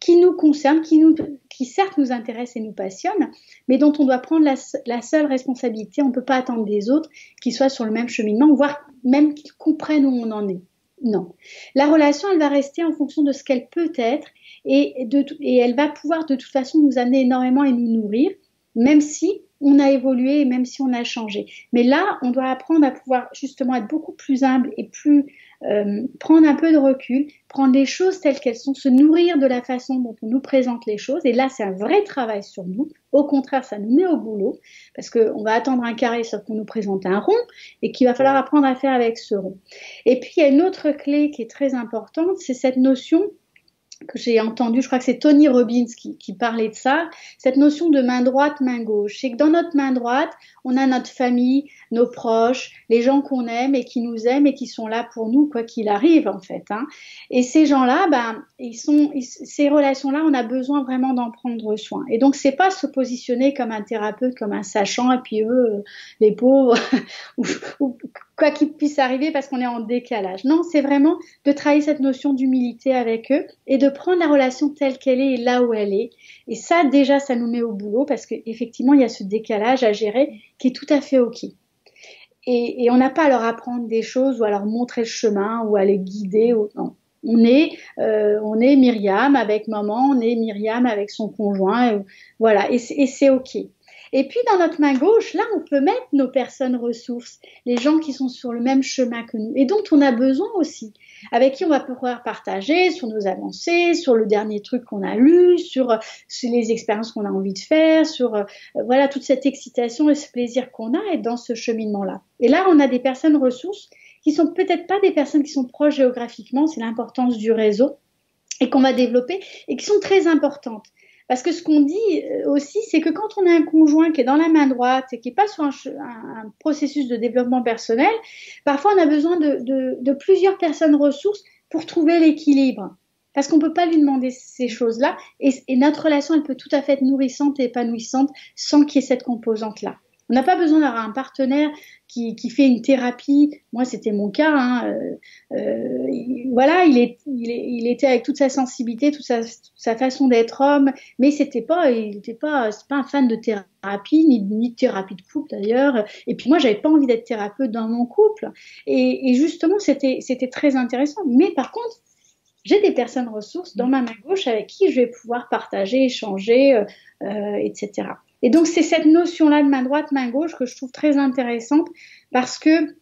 qui nous concerne, qui certes nous intéresse et nous passionne, mais dont on doit prendre la seule responsabilité. On ne peut pas attendre des autres qu'ils soient sur le même cheminement, voire même qu'ils comprennent où on en est. Non. La relation, elle va rester en fonction de ce qu'elle peut être et elle va pouvoir de toute façon nous amener énormément et nous nourrir, même si on a évolué et même si on a changé. Mais là, on doit apprendre à pouvoir justement être beaucoup plus humble et plus prendre un peu de recul, prendre les choses telles qu'elles sont, se nourrir de la façon dont on nous présente les choses. Et là, c'est un vrai travail sur nous. Au contraire, ça nous met au boulot parce qu'on va attendre un carré sauf qu'on nous présente un rond et qu'il va falloir apprendre à faire avec ce rond. Et puis, il y a une autre clé qui est très importante, c'est cette notion que j'ai entendu, je crois que c'est Tony Robbins qui parlait de ça, cette notion de main droite, main gauche. C'est que dans notre main droite, on a notre famille, nos proches, les gens qu'on aime et qui nous aiment et qui sont là pour nous, quoi qu'il arrive, en fait. Hein. Et ces gens-là, ces relations-là, on a besoin vraiment d'en prendre soin. Et donc, c'est pas se positionner comme un thérapeute, comme un sachant, et puis eux, les pauvres, ou quoi qu'il puisse arriver parce qu'on est en décalage. Non, c'est vraiment de travailler cette notion d'humilité avec eux et de prendre la relation telle qu'elle est et là où elle est. Et ça, déjà, ça nous met au boulot parce qu'effectivement, il y a ce décalage à gérer qui est tout à fait OK. Et on n'a pas à leur apprendre des choses ou à leur montrer le chemin ou à les guider. Non. On est Myriam avec maman, on est Myriam avec son conjoint. Voilà, et c'est OK. Et puis, dans notre main gauche, là, on peut mettre nos personnes ressources, les gens qui sont sur le même chemin que nous et dont on a besoin aussi, avec qui on va pouvoir partager sur nos avancées, sur le dernier truc qu'on a lu, sur les expériences qu'on a envie de faire, sur voilà toute cette excitation et ce plaisir qu'on a et dans ce cheminement-là. Et là, on a des personnes ressources qui sont peut-être pas des personnes qui sont proches géographiquement, c'est l'importance du réseau et qu'on va développer et qui sont très importantes. Parce que ce qu'on dit aussi, c'est que quand on a un conjoint qui est dans la main droite et qui n'est pas sur un processus de développement personnel, parfois on a besoin de plusieurs personnes ressources pour trouver l'équilibre. Parce qu'on ne peut pas lui demander ces choses-là. Et notre relation, elle peut tout à fait être nourrissante et épanouissante sans qu'il y ait cette composante-là. On n'a pas besoin d'avoir un partenaire qui fait une thérapie. Moi, c'était mon cas. Hein. Voilà, il était avec toute sa sensibilité, toute sa façon d'être homme, mais c'est pas un fan de thérapie ni de thérapie de couple d'ailleurs. Et puis moi, j'avais pas envie d'être thérapeute dans mon couple. Et justement, c'était très intéressant. Mais par contre, j'ai des personnes ressources dans ma main gauche avec qui je vais pouvoir partager, échanger, etc. Et donc, c'est cette notion-là de main droite, main gauche que je trouve très intéressante parce que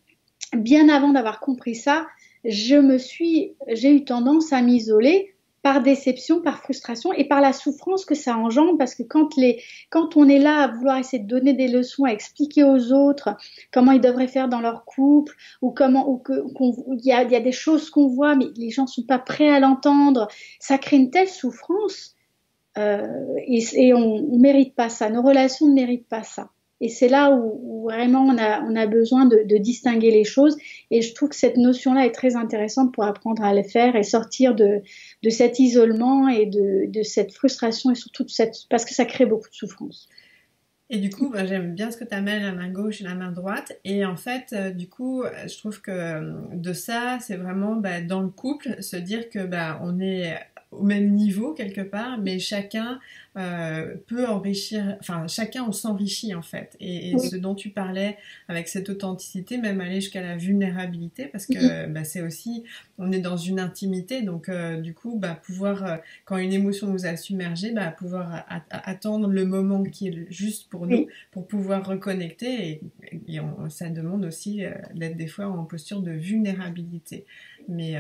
bien avant d'avoir compris ça, j'ai eu tendance à m'isoler par déception, par frustration et par la souffrance que ça engendre parce que quand on est là à vouloir essayer de donner des leçons, à expliquer aux autres comment ils devraient faire dans leur couple ou il y a des choses qu'on voit mais les gens sont pas prêts à l'entendre, ça crée une telle souffrance. Et on mérite pas ça, nos relations ne méritent pas ça. Et c'est là où vraiment on a besoin de distinguer les choses. Et je trouve que cette notion-là est très intéressante pour apprendre à le faire et sortir de cet isolement et de cette frustration et surtout parce que ça crée beaucoup de souffrance. Et du coup, j'aime bien ce que tu amènes, la main gauche et la main droite. Et en fait, du coup, je trouve que de ça, c'est vraiment dans le couple, se dire que on est au même niveau quelque part, mais chacun peut enrichir, enfin chacun on s'enrichit en fait. Et ce dont tu parlais avec cette authenticité, même aller jusqu'à la vulnérabilité, parce que c'est aussi, on est dans une intimité, donc du coup pouvoir, quand une émotion nous a submergé, pouvoir attendre le moment qui est juste pour nous, pour pouvoir reconnecter, et ça demande aussi d'être des fois en posture de vulnérabilité. Mais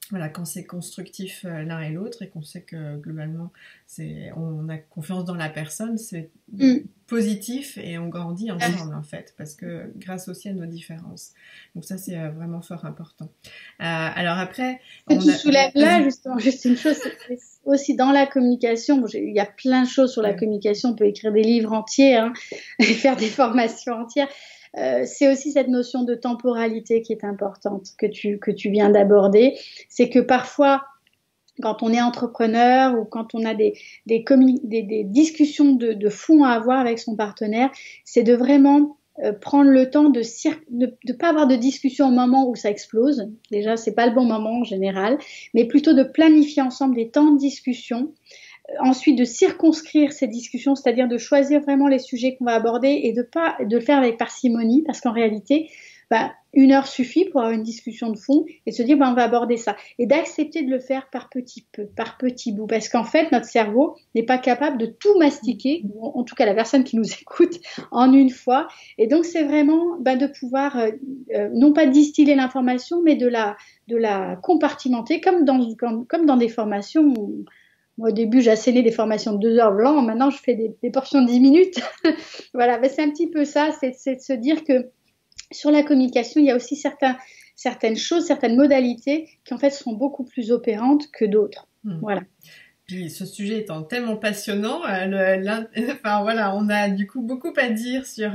voilà, quand c'est constructif l'un et l'autre et qu'on sait que globalement on a confiance dans la personne, c'est positif et on grandit ensemble en fait, parce que grâce aussi à nos différences. Donc ça c'est vraiment fort important. Alors après, tu soulèves là justement juste une chose, c'est aussi dans la communication. Il y a plein de choses sur la communication, on peut écrire des livres entiers et faire des formations entières. c'est aussi cette notion de temporalité qui est importante, que tu viens d'aborder. C'est que parfois, quand on est entrepreneur ou quand on a des discussions de fond à avoir avec son partenaire, c'est de vraiment prendre le temps de pas avoir de discussion au moment où ça explose. Déjà, c'est pas le bon moment en général, mais plutôt de planifier ensemble des temps de discussion. Ensuite, de circonscrire ces discussions, c'est-à-dire de choisir vraiment les sujets qu'on va aborder et de le faire avec parcimonie, parce qu'en réalité, 1 heure suffit pour avoir une discussion de fond et se dire on va aborder ça et d'accepter de le faire par petits bouts, parce qu'en fait notre cerveau n'est pas capable de tout mastiquer, en tout cas la personne qui nous écoute, en une fois. Et donc c'est vraiment de pouvoir non pas distiller l'information, mais de la compartimenter comme dans des formations. Moi, au début, j'assénais des formations de 2 heures blanc. Maintenant, je fais des portions de 10 minutes. Voilà, c'est un petit peu ça, c'est de se dire que sur la communication, il y a aussi certaines choses, certaines modalités qui en fait sont beaucoup plus opérantes que d'autres. Voilà. Puis ce sujet étant tellement passionnant, enfin voilà, on a du coup beaucoup à dire sur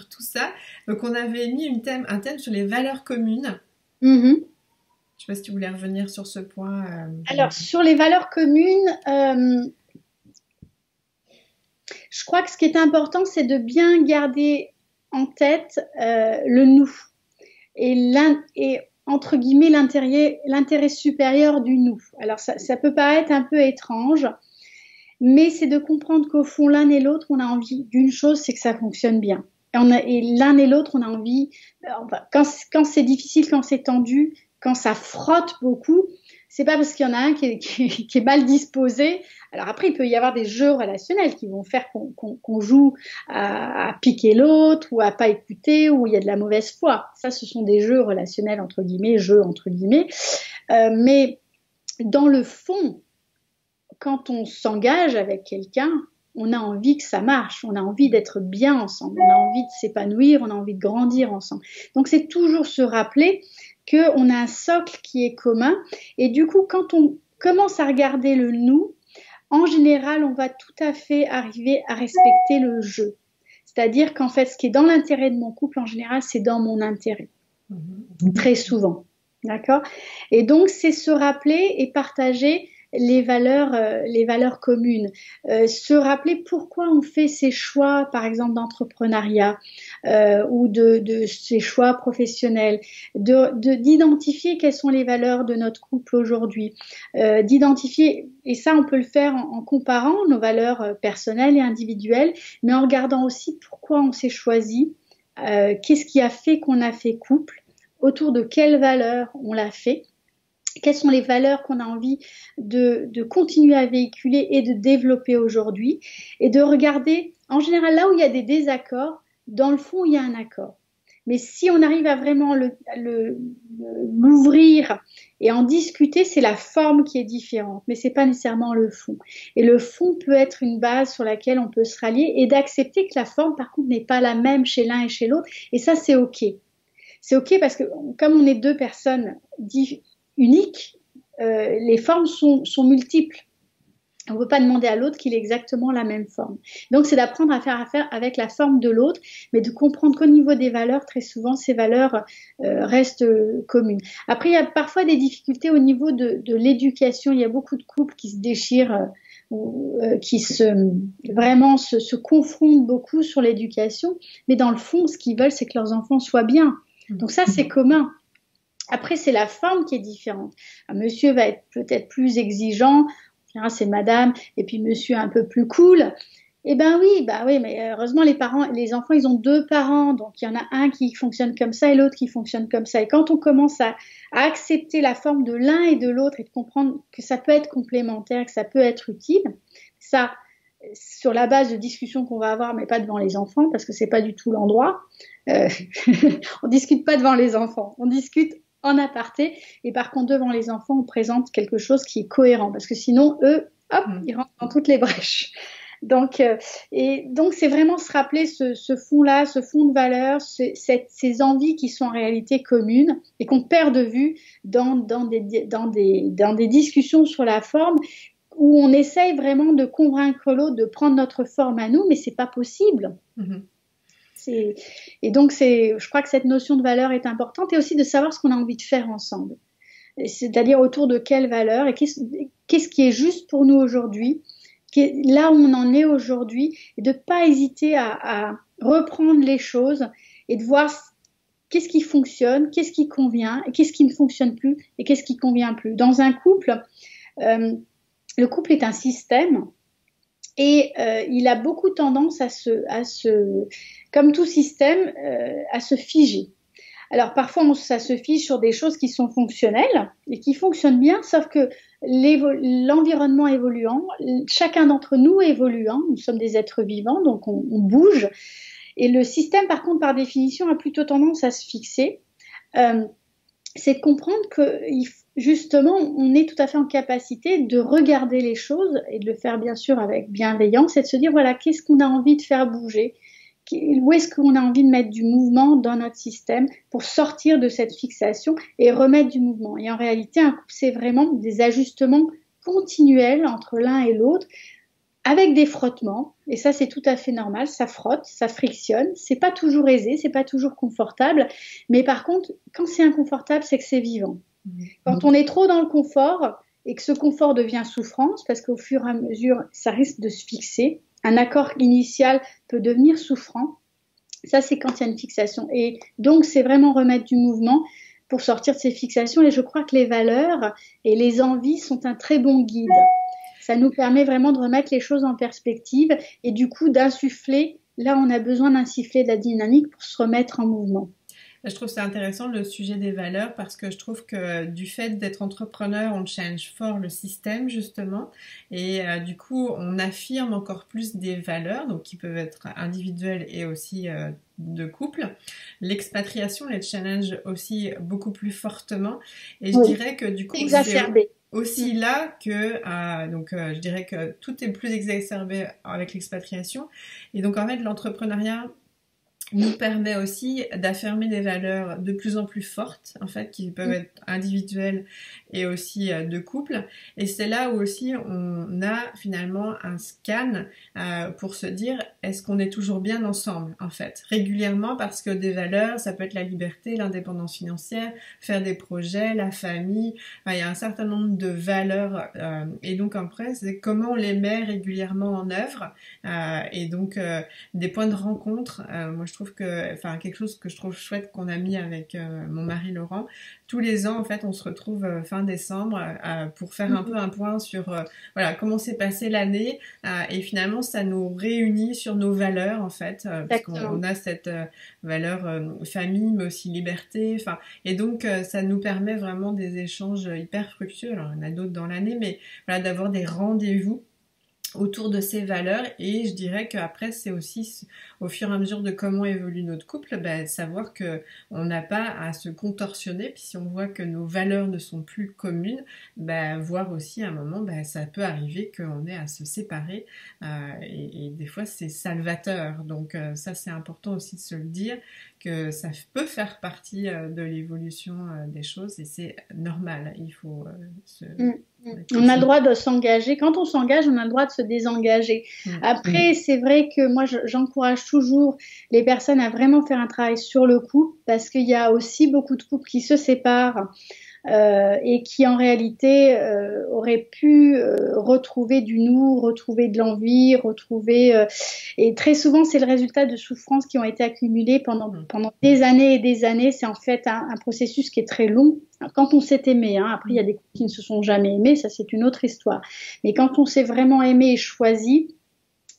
tout ça. Donc on avait mis un thème sur les valeurs communes. Je sais pas si tu voulais revenir sur ce point. Alors sur les valeurs communes, je crois que ce qui est important, c'est de bien garder en tête le nous et entre guillemets l'intérêt supérieur du nous. Alors ça peut paraître un peu étrange, mais c'est de comprendre qu'au fond l'un et l'autre on a envie d'une chose, c'est que ça fonctionne bien. Et l'un et l'autre on a envie, quand c'est difficile, quand c'est tendu, quand ça frotte beaucoup, c'est pas parce qu'il y en a un qui est mal disposé. Alors après, il peut y avoir des jeux relationnels qui vont faire qu'on joue à piquer l'autre ou à pas écouter, ou il y a de la mauvaise foi. Ça, ce sont des jeux relationnels entre guillemets. Mais dans le fond, quand on s'engage avec quelqu'un, on a envie que ça marche, on a envie d'être bien ensemble, on a envie de s'épanouir, on a envie de grandir ensemble. Donc c'est toujours se rappeler qu'on a un socle qui est commun. Et du coup, quand on commence à regarder le nous, en général, on va tout à fait arriver à respecter le jeu. C'est-à-dire qu'en fait, ce qui est dans l'intérêt de mon couple, en général, c'est dans mon intérêt. Très souvent. D'accord ? Et donc, c'est se rappeler et partager les valeurs communes, se rappeler pourquoi on fait ces choix, par exemple d'entrepreneuriat ou de ces choix professionnels, d'identifier quelles sont les valeurs de notre couple aujourd'hui, d'identifier, et ça on peut le faire en comparant nos valeurs personnelles et individuelles, mais en regardant aussi pourquoi on s'est choisi, qu'est-ce qui a fait qu'on a fait couple, autour de quelles valeurs on l'a fait. Quelles sont les valeurs qu'on a envie de continuer à véhiculer et de développer aujourd'hui, et de regarder, en général, là où il y a des désaccords, dans le fond, il y a un accord. Mais si on arrive à vraiment l'ouvrir et en discuter, c'est la forme qui est différente, mais c'est pas nécessairement le fond. Et le fond peut être une base sur laquelle on peut se rallier, et d'accepter que la forme, par contre, n'est pas la même chez l'un et chez l'autre, et ça, c'est OK. C'est OK parce que comme on est deux personnes uniques, les formes sont multiples. On ne peut pas demander à l'autre qu'il ait exactement la même forme. Donc, c'est d'apprendre à faire affaire avec la forme de l'autre, mais de comprendre qu'au niveau des valeurs, très souvent, ces valeurs restent communes. Après, il y a parfois des difficultés au niveau de l'éducation. Il y a beaucoup de couples qui se déchirent, qui vraiment se confrontent beaucoup sur l'éducation, mais dans le fond, ce qu'ils veulent, c'est que leurs enfants soient bien. Donc ça, c'est commun. Après, c'est la forme qui est différente. Un monsieur va être peut-être plus exigeant, c'est madame, et puis monsieur un peu plus cool. Eh ben oui, mais heureusement, les enfants, ils ont deux parents, donc il y en a un qui fonctionne comme ça et l'autre qui fonctionne comme ça. Et quand on commence à accepter la forme de l'un et de l'autre et de comprendre que ça peut être complémentaire, que ça peut être utile, ça, sur la base de discussions qu'on va avoir, mais pas devant les enfants, parce que c'est pas du tout l'endroit. On discute pas devant les enfants, on discute en aparté, et par contre devant les enfants on présente quelque chose qui est cohérent, parce que sinon eux, hop, ils rentrent dans toutes les brèches. Donc c'est vraiment se rappeler ce fond-là, ce fond de valeurs, ces envies qui sont en réalité communes et qu'on perd de vue dans des discussions sur la forme, où on essaye vraiment de convaincre l'autre de prendre notre forme à nous, mais c'est pas possible. Et donc, je crois que cette notion de valeur est importante et aussi de savoir ce qu'on a envie de faire ensemble. C'est-à-dire autour de quelles valeurs et qu'est-ce qui est juste pour nous aujourd'hui, là où on en est aujourd'hui, et de ne pas hésiter à reprendre les choses et de voir qu'est-ce qui fonctionne, qu'est-ce qui convient, et qu'est-ce qui ne fonctionne plus et qu'est-ce qui convient plus. Dans un couple, le couple est un système et il a beaucoup tendance comme tout système, à se figer. Alors parfois, ça se fige sur des choses qui sont fonctionnelles et qui fonctionnent bien, sauf que l'environnement évoluant, chacun d'entre nous évoluant, nous sommes des êtres vivants, donc on bouge. Et le système, par contre, par définition, a plutôt tendance à se fixer. C'est de comprendre que, justement, on est tout à fait en capacité de regarder les choses et de le faire, bien sûr, avec bienveillance et de se dire, voilà, qu'est-ce qu'on a envie de faire bouger ? Où est-ce qu'on a envie de mettre du mouvement dans notre système pour sortir de cette fixation et remettre du mouvement. Et en réalité, un couple, c'est vraiment des ajustements continuels entre l'un et l'autre, avec des frottements. Et ça, c'est tout à fait normal. Ça frotte, ça frictionne. C'est pas toujours aisé, c'est pas toujours confortable. Mais par contre, quand c'est inconfortable, c'est que c'est vivant. Quand on est trop dans le confort et que ce confort devient souffrance, parce qu'au fur et à mesure, ça risque de se fixer. Un accord initial peut devenir souffrant. Ça, c'est quand il y a une fixation. Et donc, c'est vraiment remettre du mouvement pour sortir de ces fixations. Et je crois que les valeurs et les envies sont un très bon guide. Ça nous permet vraiment de remettre les choses en perspective et du coup d'insuffler. Là, on a besoin d'insuffler de la dynamique pour se remettre en mouvement. Je trouve ça intéressant le sujet des valeurs parce que je trouve que du fait d'être entrepreneur, on change fort le système justement et du coup on affirme encore plus des valeurs donc qui peuvent être individuelles et aussi de couple. L'expatriation les challenge aussi beaucoup plus fortement et je dirais que du coup exacerbé. C'est aussi là que je dirais que tout est plus exacerbé avec l'expatriation et donc en fait l'entrepreneuriat nous permet aussi d'affirmer des valeurs de plus en plus fortes, en fait, qui peuvent être individuelles et aussi de couple. Et c'est là où aussi on a finalement un scan pour se dire est-ce qu'on est toujours bien ensemble, en fait, régulièrement, parce que des valeurs, ça peut être la liberté, l'indépendance financière, faire des projets, la famille. Enfin, il y a un certain nombre de valeurs et donc après, c'est comment on les met régulièrement en œuvre et donc des points de rencontre. Moi, je trouve quelque chose que je trouve chouette qu'on a mis avec mon mari Laurent. Tous les ans, en fait, on se retrouve fin décembre pour faire un peu un point sur voilà comment s'est passée l'année et finalement, ça nous réunit sur nos valeurs, en fait, parce qu'on a cette valeur famille, mais aussi liberté. Enfin, et donc, ça nous permet vraiment des échanges hyper fructueux. Alors, il y en a d'autres dans l'année, mais voilà, d'avoir des rendez-vous autour de ces valeurs et je dirais qu'après c'est aussi au fur et à mesure de comment évolue notre couple savoir que on n'a pas à se contorsionner puis si on voit que nos valeurs ne sont plus communes voir aussi à un moment ça peut arriver qu'on ait à se séparer et des fois c'est salvateur donc ça c'est important aussi de se le dire que ça peut faire partie de l'évolution des choses et c'est normal il faut on a le droit de s'engager. Quand on s'engage, on a le droit de se désengager. Après, c'est vrai que moi, j'encourage toujours les personnes à vraiment faire un travail sur le couple parce qu'il y a aussi beaucoup de couples qui se séparent et qui en réalité auraient pu retrouver du nous, retrouver de l'envie, et très souvent c'est le résultat de souffrances qui ont été accumulées pendant des années et des années. C'est en fait un processus qui est très long. Quand on s'est aimé, après il y a des couples qui ne se sont jamais aimés, ça c'est une autre histoire. Mais quand on s'est vraiment aimé et choisi,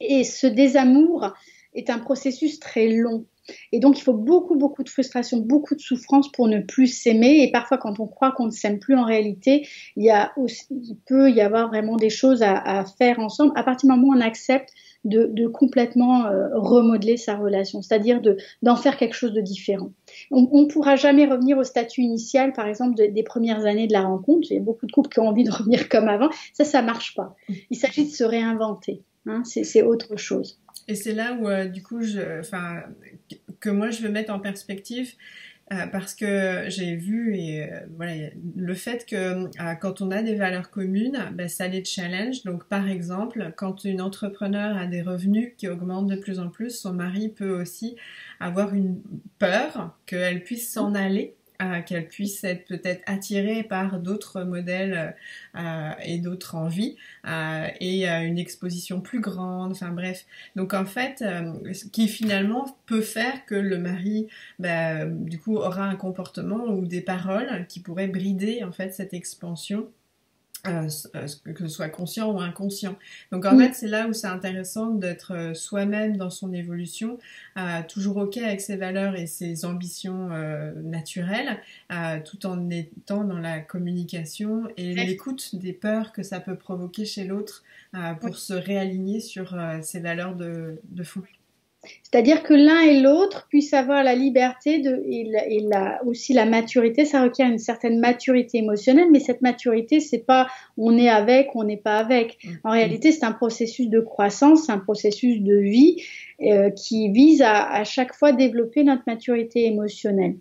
et ce désamour est un processus très long. Et donc, il faut beaucoup, beaucoup de frustration, beaucoup de souffrance pour ne plus s'aimer. Et parfois, quand on croit qu'on ne s'aime plus, en réalité, il peut y avoir vraiment des choses à faire ensemble. À partir du moment où on accepte de complètement remodeler sa relation, c'est-à-dire d'en faire quelque chose de différent. On ne pourra jamais revenir au statut initial, par exemple, des premières années de la rencontre. Il y a beaucoup de couples qui ont envie de revenir comme avant. Ça marche pas. Il s'agit de se réinventer. C'est autre chose. Et c'est là où, du coup, que moi je veux mettre en perspective, parce que j'ai vu et voilà le fait que quand on a des valeurs communes, ben, ça les challenge. Donc par exemple, quand une entrepreneur a des revenus qui augmentent de plus en plus, son mari peut aussi avoir une peur qu'elle puisse s'en aller. Qu'elle puisse être peut-être attirée par d'autres modèles et d'autres envies et une exposition plus grande, enfin bref. Donc en fait, ce qui finalement peut faire que le mari, bah, du coup, aura un comportement ou des paroles qui pourraient brider en fait cette expansion. Que ce soit conscient ou inconscient. Donc en fait, c'est là où c'est intéressant d'être soi-même dans son évolution, toujours ok avec ses valeurs et ses ambitions naturelles, tout en étant dans la communication et l'écoute des peurs que ça peut provoquer chez l'autre pour se réaligner sur ses valeurs de fond. C'est-à-dire que l'un et l'autre puissent avoir la liberté aussi la maturité. Ça requiert une certaine maturité émotionnelle, mais cette maturité, c'est pas on est avec, on n'est pas avec. En réalité, c'est un processus de croissance, un processus de vie qui vise à chaque fois développer notre maturité émotionnelle.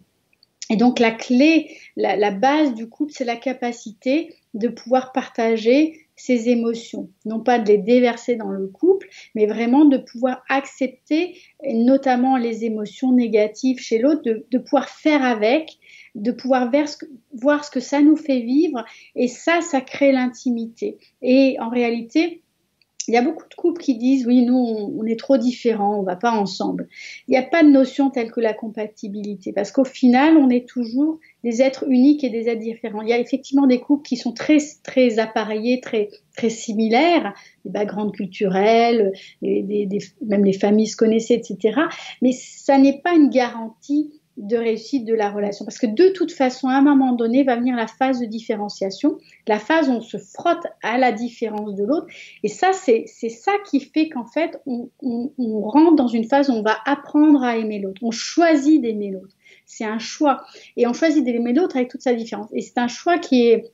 Et donc la clé, la base du couple, c'est la capacité de pouvoir partager ses émotions, non pas de les déverser dans le couple, mais vraiment de pouvoir accepter notamment les émotions négatives chez l'autre, de pouvoir faire avec, de pouvoir voir ce que ça nous fait vivre, et ça crée l'intimité. Et en réalité, il y a beaucoup de couples qui disent oui, nous on est trop différents, on va pas ensemble. Il n'y a pas de notion telle que la compatibilité, parce qu'au final on est toujours des êtres uniques et des êtres différents. Il y a effectivement des couples qui sont très très appareillés, très très similaires, des backgrounds culturels, même les familles se connaissaient, etc. Mais ça n'est pas une garantie de réussite de la relation, parce que de toute façon, à un moment donné, va venir la phase de différenciation, la phase où on se frotte à la différence de l'autre, et ça, c'est ça qui fait qu'en fait, on rentre dans une phase où on va apprendre à aimer l'autre, on choisit d'aimer l'autre, c'est un choix, et on choisit d'aimer l'autre avec toute sa différence, et c'est un choix qui est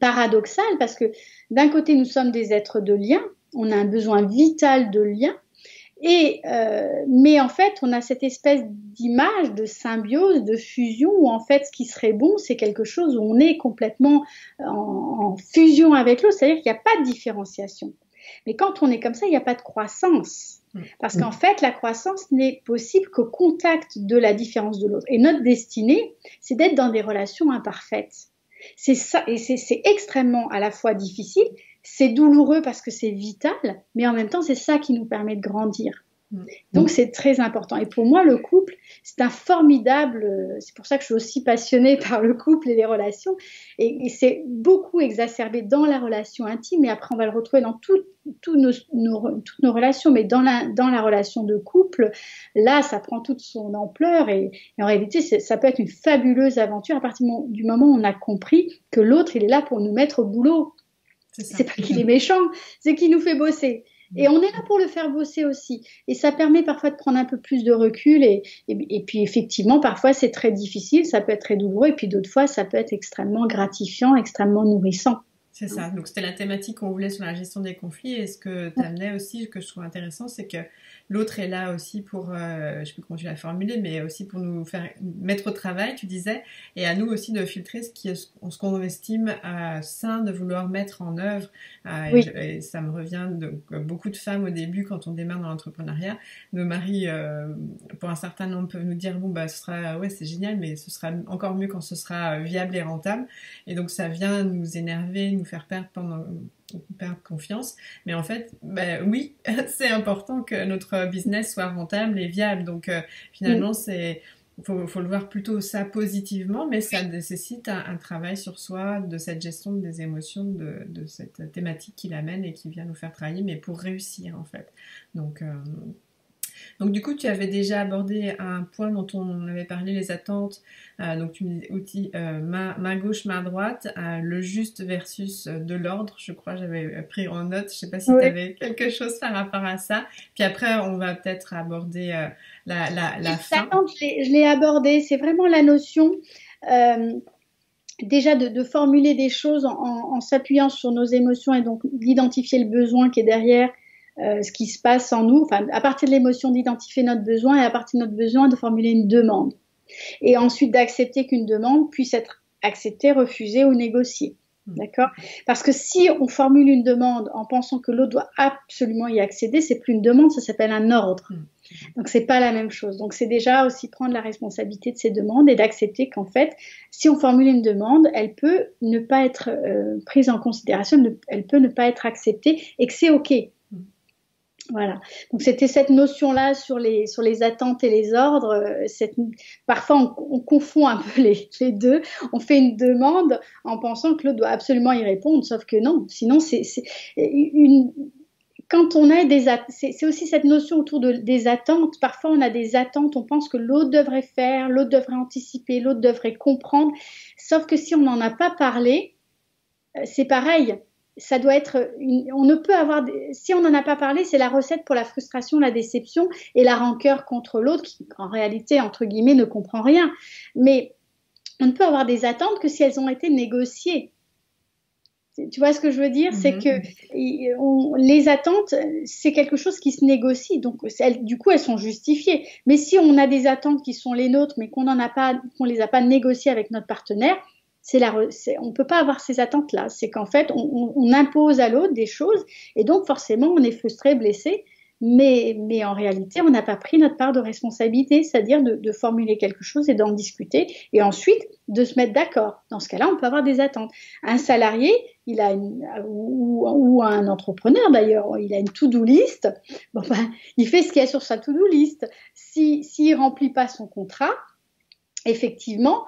paradoxal, parce que d'un côté, nous sommes des êtres de lien, on a un besoin vital de lien, mais en fait, on a cette espèce d'image de symbiose, de fusion, où en fait, ce qui serait bon, c'est quelque chose où on est complètement en fusion avec l'autre, c'est-à-dire qu'il n'y a pas de différenciation. Mais quand on est comme ça, il n'y a pas de croissance. Parce qu'en fait, la croissance n'est possible qu'au contact de la différence de l'autre. Et notre destinée, c'est d'être dans des relations imparfaites. C'est ça, et c'est extrêmement à la fois difficile, c'est douloureux parce que c'est vital, mais en même temps, c'est ça qui nous permet de grandir. Donc, c'est très important. Et pour moi, le couple, c'est un formidable... C'est pour ça que je suis aussi passionnée par le couple et les relations. Et c'est beaucoup exacerbé dans la relation intime. Et après, on va le retrouver dans toutes nos relations. Mais dans la relation de couple, là, ça prend toute son ampleur. Et en réalité, ça peut être une fabuleuse aventure à partir du moment où on a compris que l'autre, il est là pour nous mettre au boulot. C'est pas qu'il est méchant, c'est qu'il nous fait bosser. Et on est là pour le faire bosser aussi. Et ça permet parfois de prendre un peu plus de recul. Et puis effectivement, parfois c'est très difficile, ça peut être très douloureux. Et puis d'autres fois, ça peut être extrêmement gratifiant, extrêmement nourrissant. C'est ça. Donc c'était la thématique qu'on voulait sur la gestion des conflits. Et ce que tu amenais aussi, que je trouve intéressant, c'est que l'autre est là aussi pour, je sais plus comment tu l'as formulé, mais aussi pour nous faire mettre au travail, tu disais, et à nous aussi de filtrer ce qu'on estime sain de vouloir mettre en œuvre. Oui. Et ça me revient de beaucoup de femmes au début, quand on démarre dans l'entrepreneuriat, nos maris, pour un certain nombre, peuvent nous dire bon bah ce sera, ouais c'est génial, mais ce sera encore mieux quand ce sera viable et rentable. Et donc ça vient nous énerver, nous faire perdre confiance, mais en fait, oui, c'est important que notre business soit rentable et viable. Donc finalement, faut le voir plutôt ça positivement, mais ça nécessite un travail sur soi, de cette gestion des émotions, de cette thématique qui l'amène et qui vient nous faire travailler, mais pour réussir en fait. Donc du coup, tu avais déjà abordé un point dont on avait parlé, les attentes. Donc tu me dis main gauche, main droite, le juste versus de l'ordre. Je crois j'avais pris en note. Je sais pas si tu avais quelque chose par rapport à ça. Puis après, on va peut-être aborder la fin. Je l'ai abordé. C'est vraiment la notion déjà de formuler des choses en s'appuyant sur nos émotions et donc d'identifier le besoin qui est derrière. Ce qui se passe en nous, enfin, à partir de l'émotion d'identifier notre besoin et à partir de notre besoin de formuler une demande. Et ensuite d'accepter qu'une demande puisse être acceptée, refusée ou négociée. D'accord? Parce que si on formule une demande en pensant que l'autre doit absolument y accéder, c'est plus une demande, ça s'appelle un ordre. Donc c'est pas la même chose. Donc c'est déjà aussi prendre la responsabilité de ces demandes et d'accepter qu'en fait, si on formule une demande, elle peut ne pas être prise en considération, elle peut ne pas être acceptée et que c'est OK. Voilà. Donc c'était cette notion-là sur les attentes et les ordres. Parfois on confond un peu les deux. On fait une demande en pensant que l'autre doit absolument y répondre, sauf que non. Sinon quand on a c'est aussi cette notion autour des attentes. Parfois on a des attentes, on pense que l'autre devrait faire, l'autre devrait anticiper, l'autre devrait comprendre. Sauf que si on n'en a pas parlé, c'est pareil. Ça doit être on ne peut avoir si on n'en a pas parlé, c'est la recette pour la frustration, la déception et la rancœur contre l'autre qui en réalité entre guillemets ne comprend rien. Mais on ne peut avoir des attentes que si elles ont été négociées. Tu vois ce que je veux dire? C'est que les attentes, c'est quelque chose qui se négocie, donc du coup elles sont justifiées. Mais si on a des attentes qui sont les nôtres, mais qu'on les a pas négociées avec notre partenaire, on peut pas avoir ces attentes-là. C'est qu'en fait, on impose à l'autre des choses et donc forcément on est frustré, blessé. Mais en réalité, on n'a pas pris notre part de responsabilité, c'est-à-dire de formuler quelque chose et d'en discuter et ensuite de se mettre d'accord. Dans ce cas-là, on peut avoir des attentes. Un salarié, ou un entrepreneur d'ailleurs, il a une to-do list. Bon, il fait ce qu'il y a sur sa to-do list. S'il remplit pas son contrat, effectivement,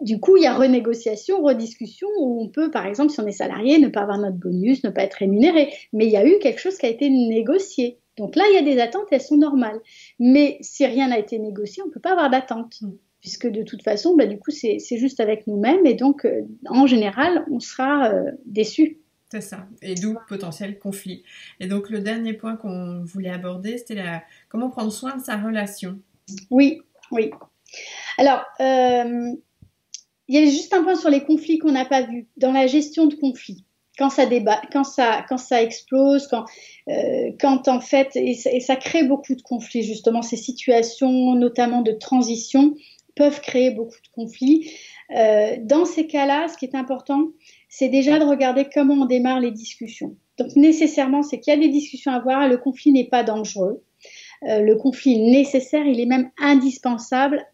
du coup, il y a renégociation, rediscussion où on peut, par exemple, si on est salarié, ne pas avoir notre bonus, ne pas être rémunéré. Mais il y a eu quelque chose qui a été négocié. Donc là, il y a des attentes, elles sont normales. Mais si rien n'a été négocié, on ne peut pas avoir d'attente. Puisque de toute façon, du coup, c'est juste avec nous-mêmes. Et donc, en général, on sera déçu. C'est ça. Et d'où potentiel conflit. Et donc, le dernier point qu'on voulait aborder, c'était comment prendre soin de sa relation. Oui. Alors, il y a juste un point sur les conflits qu'on n'a pas vu. Dans la gestion de conflits, quand ça débat, quand ça explose, quand en fait, et ça crée beaucoup de conflits, justement, ces situations, notamment de transition, peuvent créer beaucoup de conflits. Dans ces cas-là, ce qui est important, c'est déjà de regarder comment on démarre les discussions. Donc, nécessairement, c'est qu'il y a des discussions à avoir, le conflit n'est pas dangereux. Le conflit est nécessaire, il est même indispensable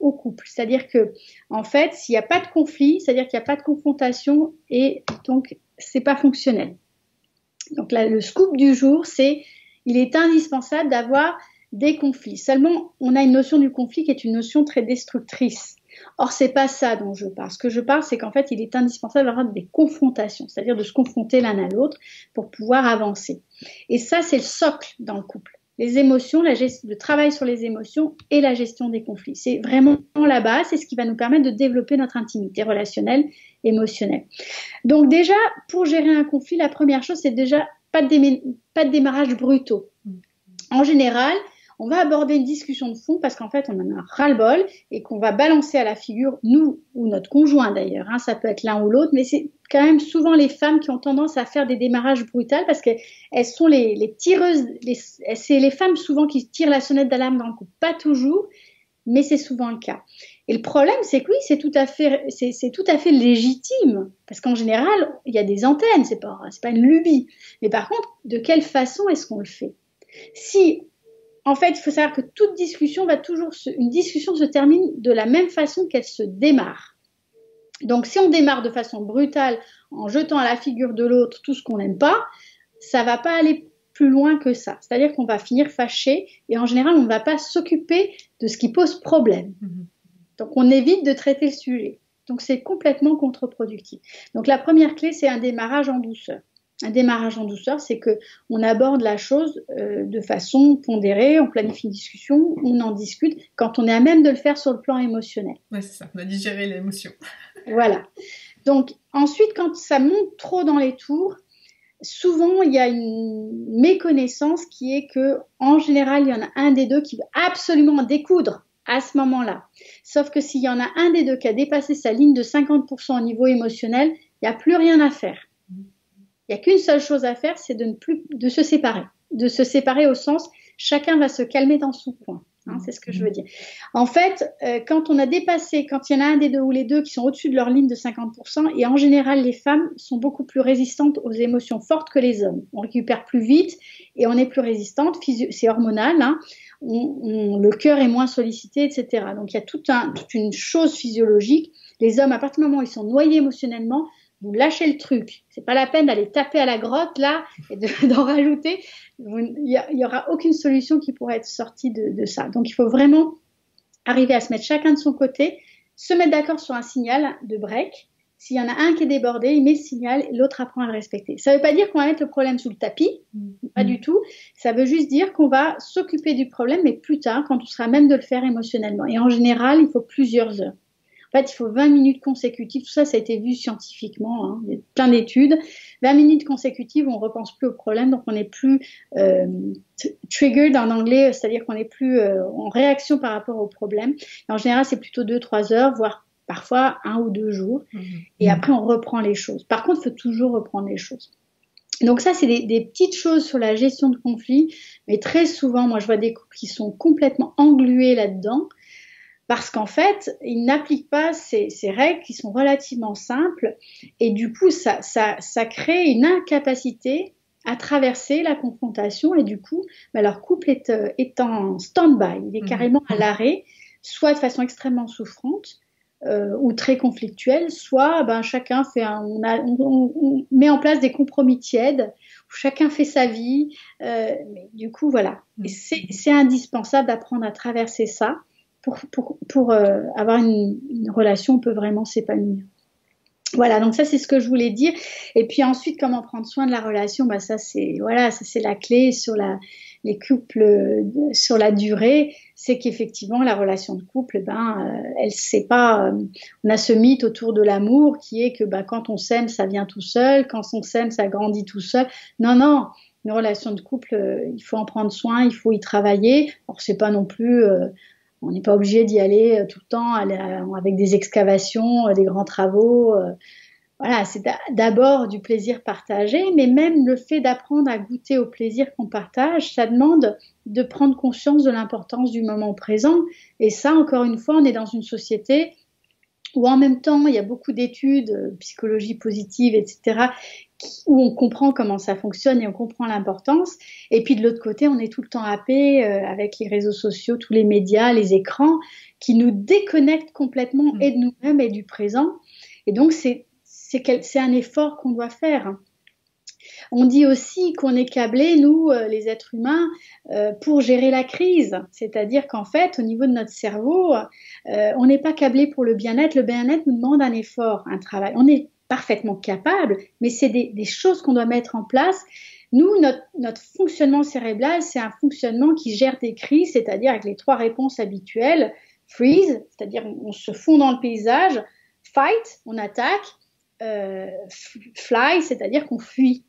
au couple. C'est-à-dire que, en fait, s'il n'y a pas de conflit, c'est-à-dire qu'il n'y a pas de confrontation et donc c'est pas fonctionnel. Donc là, le scoop du jour, il est indispensable d'avoir des conflits. Seulement, on a une notion du conflit qui est une notion très destructrice. Or, c'est pas ça dont je parle. Ce que je parle, c'est qu'en fait, il est indispensable d'avoir des confrontations, c'est-à-dire de se confronter l'un à l'autre pour pouvoir avancer. Et ça, c'est le socle dans le couple. Les émotions, le travail sur les émotions et la gestion des conflits. C'est vraiment la base, c'est ce qui va nous permettre de développer notre intimité relationnelle, émotionnelle. Donc déjà, pour gérer un conflit, la première chose, c'est déjà pas de démarrage brutaux. En général, on va aborder une discussion de fond parce qu'en fait, on en a ras-le-bol et qu'on va balancer à la figure, nous ou notre conjoint d'ailleurs, ça peut être l'un ou l'autre, mais c'est quand même souvent les femmes qui ont tendance à faire des démarrages brutaux parce qu'elles sont les tireuses, c'est les femmes souvent qui tirent la sonnette d'alarme dans le couple. Pas toujours, mais c'est souvent le cas. Et le problème, c'est que oui, c'est tout à fait légitime parce qu'en général, il y a des antennes, c'est pas une lubie. Mais par contre, de quelle façon est-ce qu'on le fait? En fait, il faut savoir que toute discussion une discussion se termine de la même façon qu'elle se démarre. Donc, si on démarre de façon brutale en jetant à la figure de l'autre tout ce qu'on n'aime pas, ça va pas aller plus loin que ça. C'est-à-dire qu'on va finir fâché et en général, on ne va pas s'occuper de ce qui pose problème. Donc, on évite de traiter le sujet. Donc, c'est complètement contre-productif. Donc, la première clé, c'est un démarrage en douceur. Un démarrage en douceur, c'est qu'on aborde la chose de façon pondérée, on planifie une discussion, on en discute quand on est à même de le faire sur le plan émotionnel. Oui, c'est ça, on a digéré l'émotion. Voilà. Donc ensuite, quand ça monte trop dans les tours, souvent il y a une méconnaissance qui est que, en général, il y en a un des deux qui veut absolument en découdre à ce moment-là. Sauf que s'il y en a un des deux qui a dépassé sa ligne de 50% au niveau émotionnel, il n'y a plus rien à faire. Il n'y a qu'une seule chose à faire, c'est de se séparer. De se séparer au sens, chacun va se calmer dans son coin. C'est ce que je veux dire. En fait, quand on a dépassé, quand il y en a un des deux ou les deux qui sont au-dessus de leur ligne de 50%, et en général, les femmes sont beaucoup plus résistantes aux émotions fortes que les hommes. On récupère plus vite et on est plus résistante. C'est hormonal, le cœur est moins sollicité, etc. Donc, il y a toute une chose physiologique. Les hommes, à partir du moment où ils sont noyés émotionnellement, vous lâchez le truc. C'est pas la peine d'aller taper à la grotte, là, et d'en rajouter. Il y aura aucune solution qui pourrait être sortie de ça. Donc, il faut vraiment arriver à se mettre chacun de son côté, se mettre d'accord sur un signal de break. S'il y en a un qui est débordé, il met le signal et l'autre apprend à le respecter. Ça veut pas dire qu'on va mettre le problème sous le tapis. Pas du tout. Ça veut juste dire qu'on va s'occuper du problème, mais plus tard, quand on sera même de le faire émotionnellement. Et en général, il faut plusieurs heures. En fait, il faut 20 minutes consécutives. Tout ça, ça a été vu scientifiquement. Il y a plein d'études. 20 minutes consécutives, on ne repense plus au problème, donc on n'est plus triggered en anglais, c'est-à-dire qu'on n'est plus en réaction par rapport au problème. Et en général, c'est plutôt 2-3 heures, voire parfois 1 ou 2 jours. Et après, on reprend les choses. Par contre, il faut toujours reprendre les choses. Donc ça, c'est des petites choses sur la gestion de conflits. Mais très souvent, moi, je vois des couples qui sont complètement englués là-dedans. Parce qu'en fait, ils n'appliquent pas ces règles qui sont relativement simples et du coup, ça crée une incapacité à traverser la confrontation et du coup, leur couple est en stand-by, il est carrément à l'arrêt, soit de façon extrêmement souffrante ou très conflictuelle, soit chacun fait on met en place des compromis tièdes où chacun fait sa vie, mais du coup, voilà. Et c'est indispensable d'apprendre à traverser ça. Pour avoir une relation, on peut vraiment s'épanouir. Voilà, donc ça c'est ce que je voulais dire. Et puis ensuite, comment prendre soin de la relation, ça c'est la clé sur les couples sur la durée. C'est qu'effectivement la relation de couple, elle sait pas. On a ce mythe autour de l'amour qui est que quand on s'aime, ça vient tout seul. Quand on s'aime, ça grandit tout seul. Non. Une relation de couple, il faut en prendre soin, il faut y travailler. Alors c'est pas non plus on n'est pas obligé d'y aller tout le temps avec des excavations, des grands travaux. Voilà, c'est d'abord du plaisir partagé, mais même le fait d'apprendre à goûter au plaisir qu'on partage, ça demande de prendre conscience de l'importance du moment présent. Et ça, encore une fois, on est dans une société où en même temps, il y a beaucoup d'études, psychologie positive, etc., où on comprend comment ça fonctionne et on comprend l'importance. Et puis de l'autre côté, on est tout le temps happé avec les réseaux sociaux, tous les médias, les écrans, qui nous déconnectent complètement et de nous-mêmes et du présent. Et donc, c'est un effort qu'on doit faire. On dit aussi qu'on est câblés, nous, les êtres humains, pour gérer la crise. C'est-à-dire qu'en fait, au niveau de notre cerveau, on n'est pas câblés pour le bien-être. Le bien-être nous demande un effort, un travail. On est parfaitement capable, mais c'est des choses qu'on doit mettre en place. Nous, notre fonctionnement cérébral, c'est un fonctionnement qui gère des crises, c'est-à-dire avec les 3 réponses habituelles. Freeze, c'est-à-dire on se fond dans le paysage. Fight, on attaque. Fly, c'est-à-dire qu'on fuit.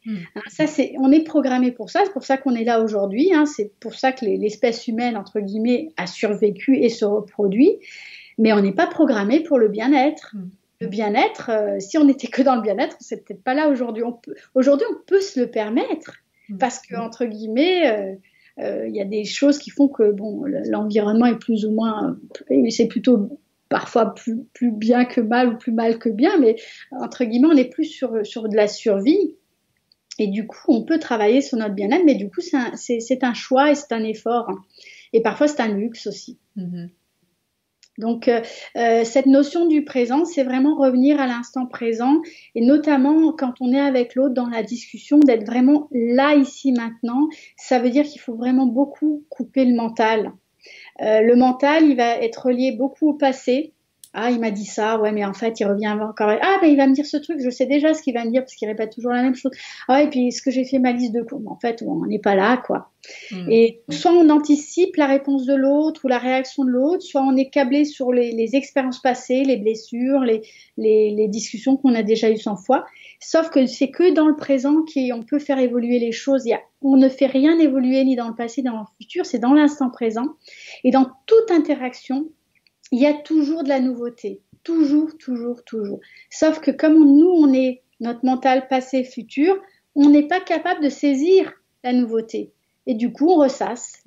Ça, on est programmé pour ça, c'est pour ça qu'on est là aujourd'hui, c'est pour ça que l'espèce humaine, entre guillemets, a survécu et se reproduit, mais on n'est pas programmé pour le bien-être. Le bien-être, si on n'était que dans le bien-être, on ne serait peut-être pas là aujourd'hui. Aujourd'hui, on peut se le permettre parce que, entre guillemets, il y a des choses qui font que l'environnement est plus ou moins, c'est plutôt parfois plus bien que mal ou plus mal que bien, mais entre guillemets, on est plus sur de la survie. Et du coup, on peut travailler sur notre bien-être, mais du coup, c'est un choix et c'est un effort. Et parfois, c'est un luxe aussi. Donc, cette notion du présent, c'est vraiment revenir à l'instant présent et notamment quand on est avec l'autre dans la discussion, d'être vraiment là, ici, maintenant. Ça veut dire qu'il faut vraiment beaucoup couper le mental. Le mental, il va être relié beaucoup au passé. Ah, il m'a dit ça, ouais, mais en fait, il revient encore. Ah, ben, il va me dire ce truc, je sais déjà ce qu'il va me dire parce qu'il répète toujours la même chose. Ah, et puis, est-ce que j'ai fait ma liste de cours? En fait, on n'est pas là, quoi. Et soit on anticipe la réponse de l'autre ou la réaction de l'autre, soit on est câblé sur les expériences passées, les blessures, les discussions qu'on a déjà eues 100 fois. Sauf que c'est que dans le présent qu'on peut faire évoluer les choses. On ne fait rien évoluer ni dans le passé, ni dans le futur, c'est dans l'instant présent. Et dans toute interaction, il y a toujours de la nouveauté. Toujours. Sauf que comme on est notre mental passé, futur, on n'est pas capable de saisir la nouveauté. Et du coup, on ressasse.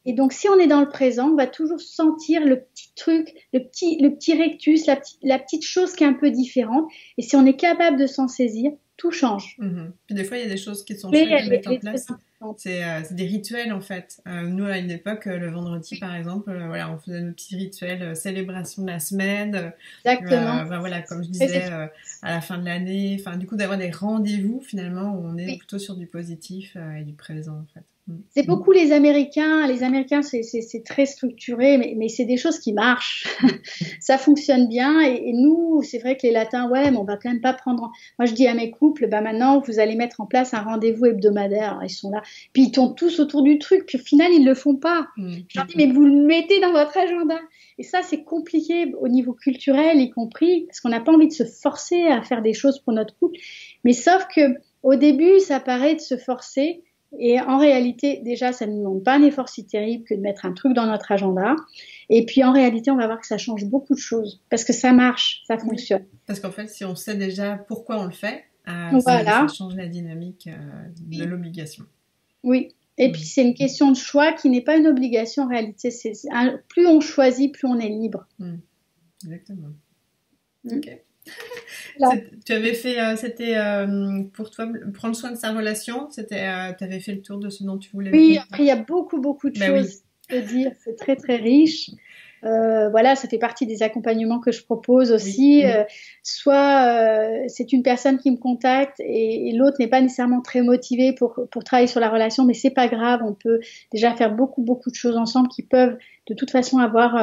Et donc, si on est dans le présent, on va toujours sentir le petit truc, le petit rectus, la petite chose qui est un peu différente. Et si on est capable de s'en saisir, tout change. Puis des fois, il y a des choses qui sont Mais chouettes de mettre elle en est très place. importante. C'est des rituels en fait. Nous à une époque, le vendredi par exemple, voilà, on faisait nos petits rituels, célébration de la semaine. Exactement. Ben, voilà, comme je Très disais, efficace. à la fin de l'année. Enfin, du coup, d'avoir des rendez-vous finalement où on est Oui. plutôt sur du positif et du présent en fait. C'est beaucoup les Américains. Les Américains, c'est très structuré, mais c'est des choses qui marchent. Ça fonctionne bien. Et nous, c'est vrai que les Latins, ouais, mais on va quand même pas prendre. Moi, je dis à mes couples, bah maintenant, vous allez mettre en place un rendez-vous hebdomadaire. Alors, ils sont là. Puis ils tournent tous autour du truc. Puis au final, ils le font pas. Je leur dis, mais vous le mettez dans votre agenda. Et ça, c'est compliqué au niveau culturel, y compris, parce qu'on n'a pas envie de se forcer à faire des choses pour notre couple. Mais sauf que au début, ça paraît de se forcer. Et en réalité, déjà, ça ne nous demande pas un effort si terrible que de mettre un truc dans notre agenda. Et puis, en réalité, on va voir que ça change beaucoup de choses parce que ça marche, ça fonctionne. Parce qu'en fait, si on sait déjà pourquoi on le fait, ça Voilà. change la dynamique de l'obligation. Oui. Et puis, c'est une question de choix qui n'est pas une obligation en réalité. Plus on choisit, plus on est libre. Exactement. Mm. Ok. Là. Tu avais fait, c'était pour toi, prendre soin de sa relation, c'était, tu avais fait le tour de ce dont tu voulais. Oui, après, il y a beaucoup de Ben oui. choses à dire. C'est très, très riche. Voilà, ça fait partie des accompagnements que je propose aussi. Oui. Soit c'est une personne qui me contacte et l'autre n'est pas nécessairement très motivé pour travailler sur la relation, mais c'est pas grave. On peut déjà faire beaucoup de choses ensemble qui peuvent de toute façon avoir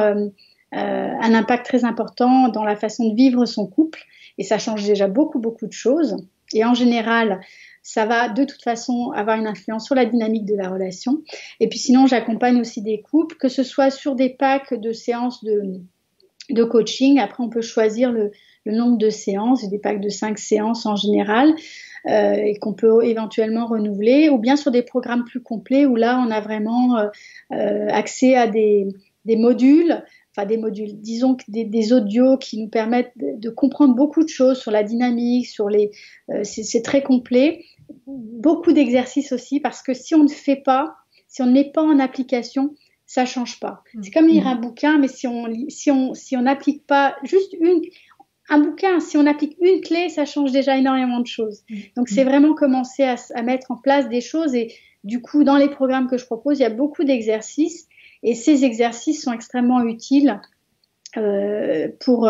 un impact très important dans la façon de vivre son couple. Et ça change déjà beaucoup de choses. Et en général, ça va de toute façon avoir une influence sur la dynamique de la relation. Et puis sinon, j'accompagne aussi des couples, que ce soit sur des packs de séances de coaching. Après, on peut choisir le nombre de séances, et des packs de 5 séances en général, et qu'on peut éventuellement renouveler, ou bien sur des programmes plus complets où là, on a vraiment accès à des modules. Enfin, des modules, disons que des audios qui nous permettent de comprendre beaucoup de choses sur la dynamique, c'est très complet. Beaucoup d'exercices aussi, parce que si on ne fait pas, si on ne met pas en application, ça change pas. C'est comme lire un bouquin, mais si on n'applique pas juste un bouquin, si on applique une clé, ça change déjà énormément de choses. Donc c'est vraiment commencer à mettre en place des choses, et du coup, dans les programmes que je propose, il y a beaucoup d'exercices. Et ces exercices sont extrêmement utiles pour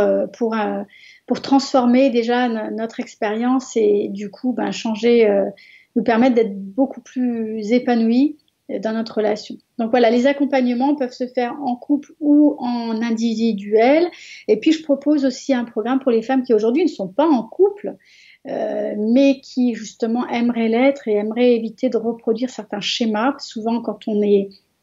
transformer déjà notre expérience et du coup changer, nous permettre d'être beaucoup plus épanouis dans notre relation. Donc voilà, les accompagnements peuvent se faire en couple ou en individuel. Et puis je propose aussi un programme pour les femmes qui aujourd'hui ne sont pas en couple, mais qui justement aimeraient l'être et aimeraient éviter de reproduire certains schémas. Souvent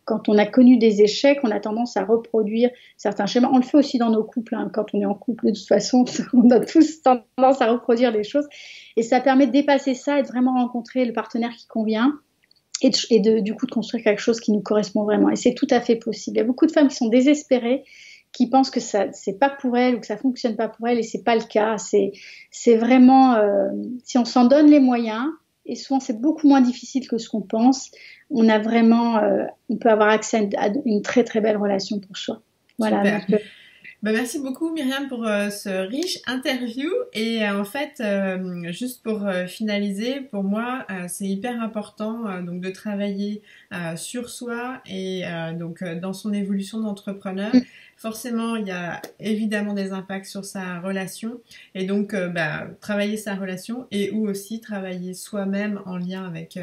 quand on a connu des échecs, on a tendance à reproduire certains schémas. On le fait aussi dans nos couples, hein. Quand on est en couple, de toute façon, on a tous tendance à reproduire des choses. Et ça permet de dépasser ça et de vraiment rencontrer le partenaire qui convient et du coup de construire quelque chose qui nous correspond vraiment. Et c'est tout à fait possible. Il y a beaucoup de femmes qui sont désespérées, qui pensent que ça c'est pas pour elles ou que ça fonctionne pas pour elles, et c'est pas le cas. C'est vraiment si on s'en donne les moyens. Et souvent, c'est beaucoup moins difficile que ce qu'on pense. On a vraiment, on peut avoir accès à une très très belle relation pour soi. Voilà. Super. Merci beaucoup Myriam pour ce riche interview, et en fait juste pour finaliser, pour moi c'est hyper important donc de travailler sur soi et donc dans son évolution d'entrepreneur. Forcément, il y a évidemment des impacts sur sa relation, et donc travailler sa relation et ou aussi travailler soi-même en lien avec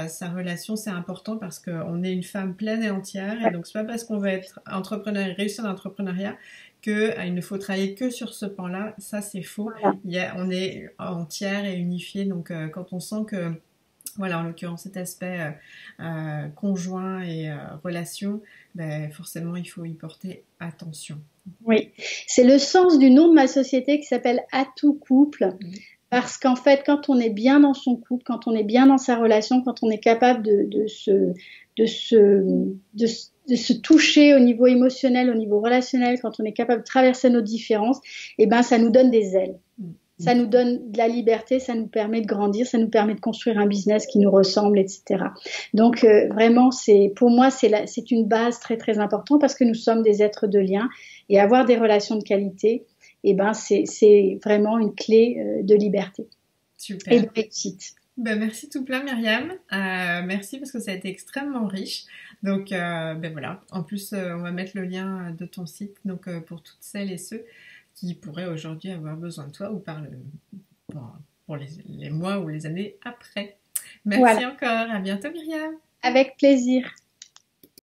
sa relation, c'est important parce qu'on est une femme pleine et entière, et donc c'est pas parce qu'on va être entrepreneur et réussir dans l'entrepreneuriat qu'il ne faut travailler que sur ce pan-là. Ça, c'est faux. Voilà. On est entière et unifiée, donc quand on sent que, voilà, en l'occurrence cet aspect conjoint et relation, forcément il faut y porter attention. Oui, c'est le sens du nom de ma société qui s'appelle Atout Couple. Parce qu'en fait, quand on est bien dans son couple, quand on est bien dans sa relation, quand on est capable de se toucher au niveau émotionnel, au niveau relationnel, quand on est capable de traverser nos différences, ça nous donne des ailes. Ça nous donne de la liberté, ça nous permet de grandir, ça nous permet de construire un business qui nous ressemble, etc. Donc vraiment, pour moi, c'est une base très très importante parce que nous sommes des êtres de lien et avoir des relations de qualité, c'est vraiment une clé de liberté. Super. Et de réussite. Merci tout plein Myriam, merci parce que ça a été extrêmement riche. Donc voilà, en plus on va mettre le lien de ton site donc pour toutes celles et ceux qui pourraient aujourd'hui avoir besoin de toi ou pour les mois ou les années après. Merci encore, à bientôt Myriam. Avec plaisir.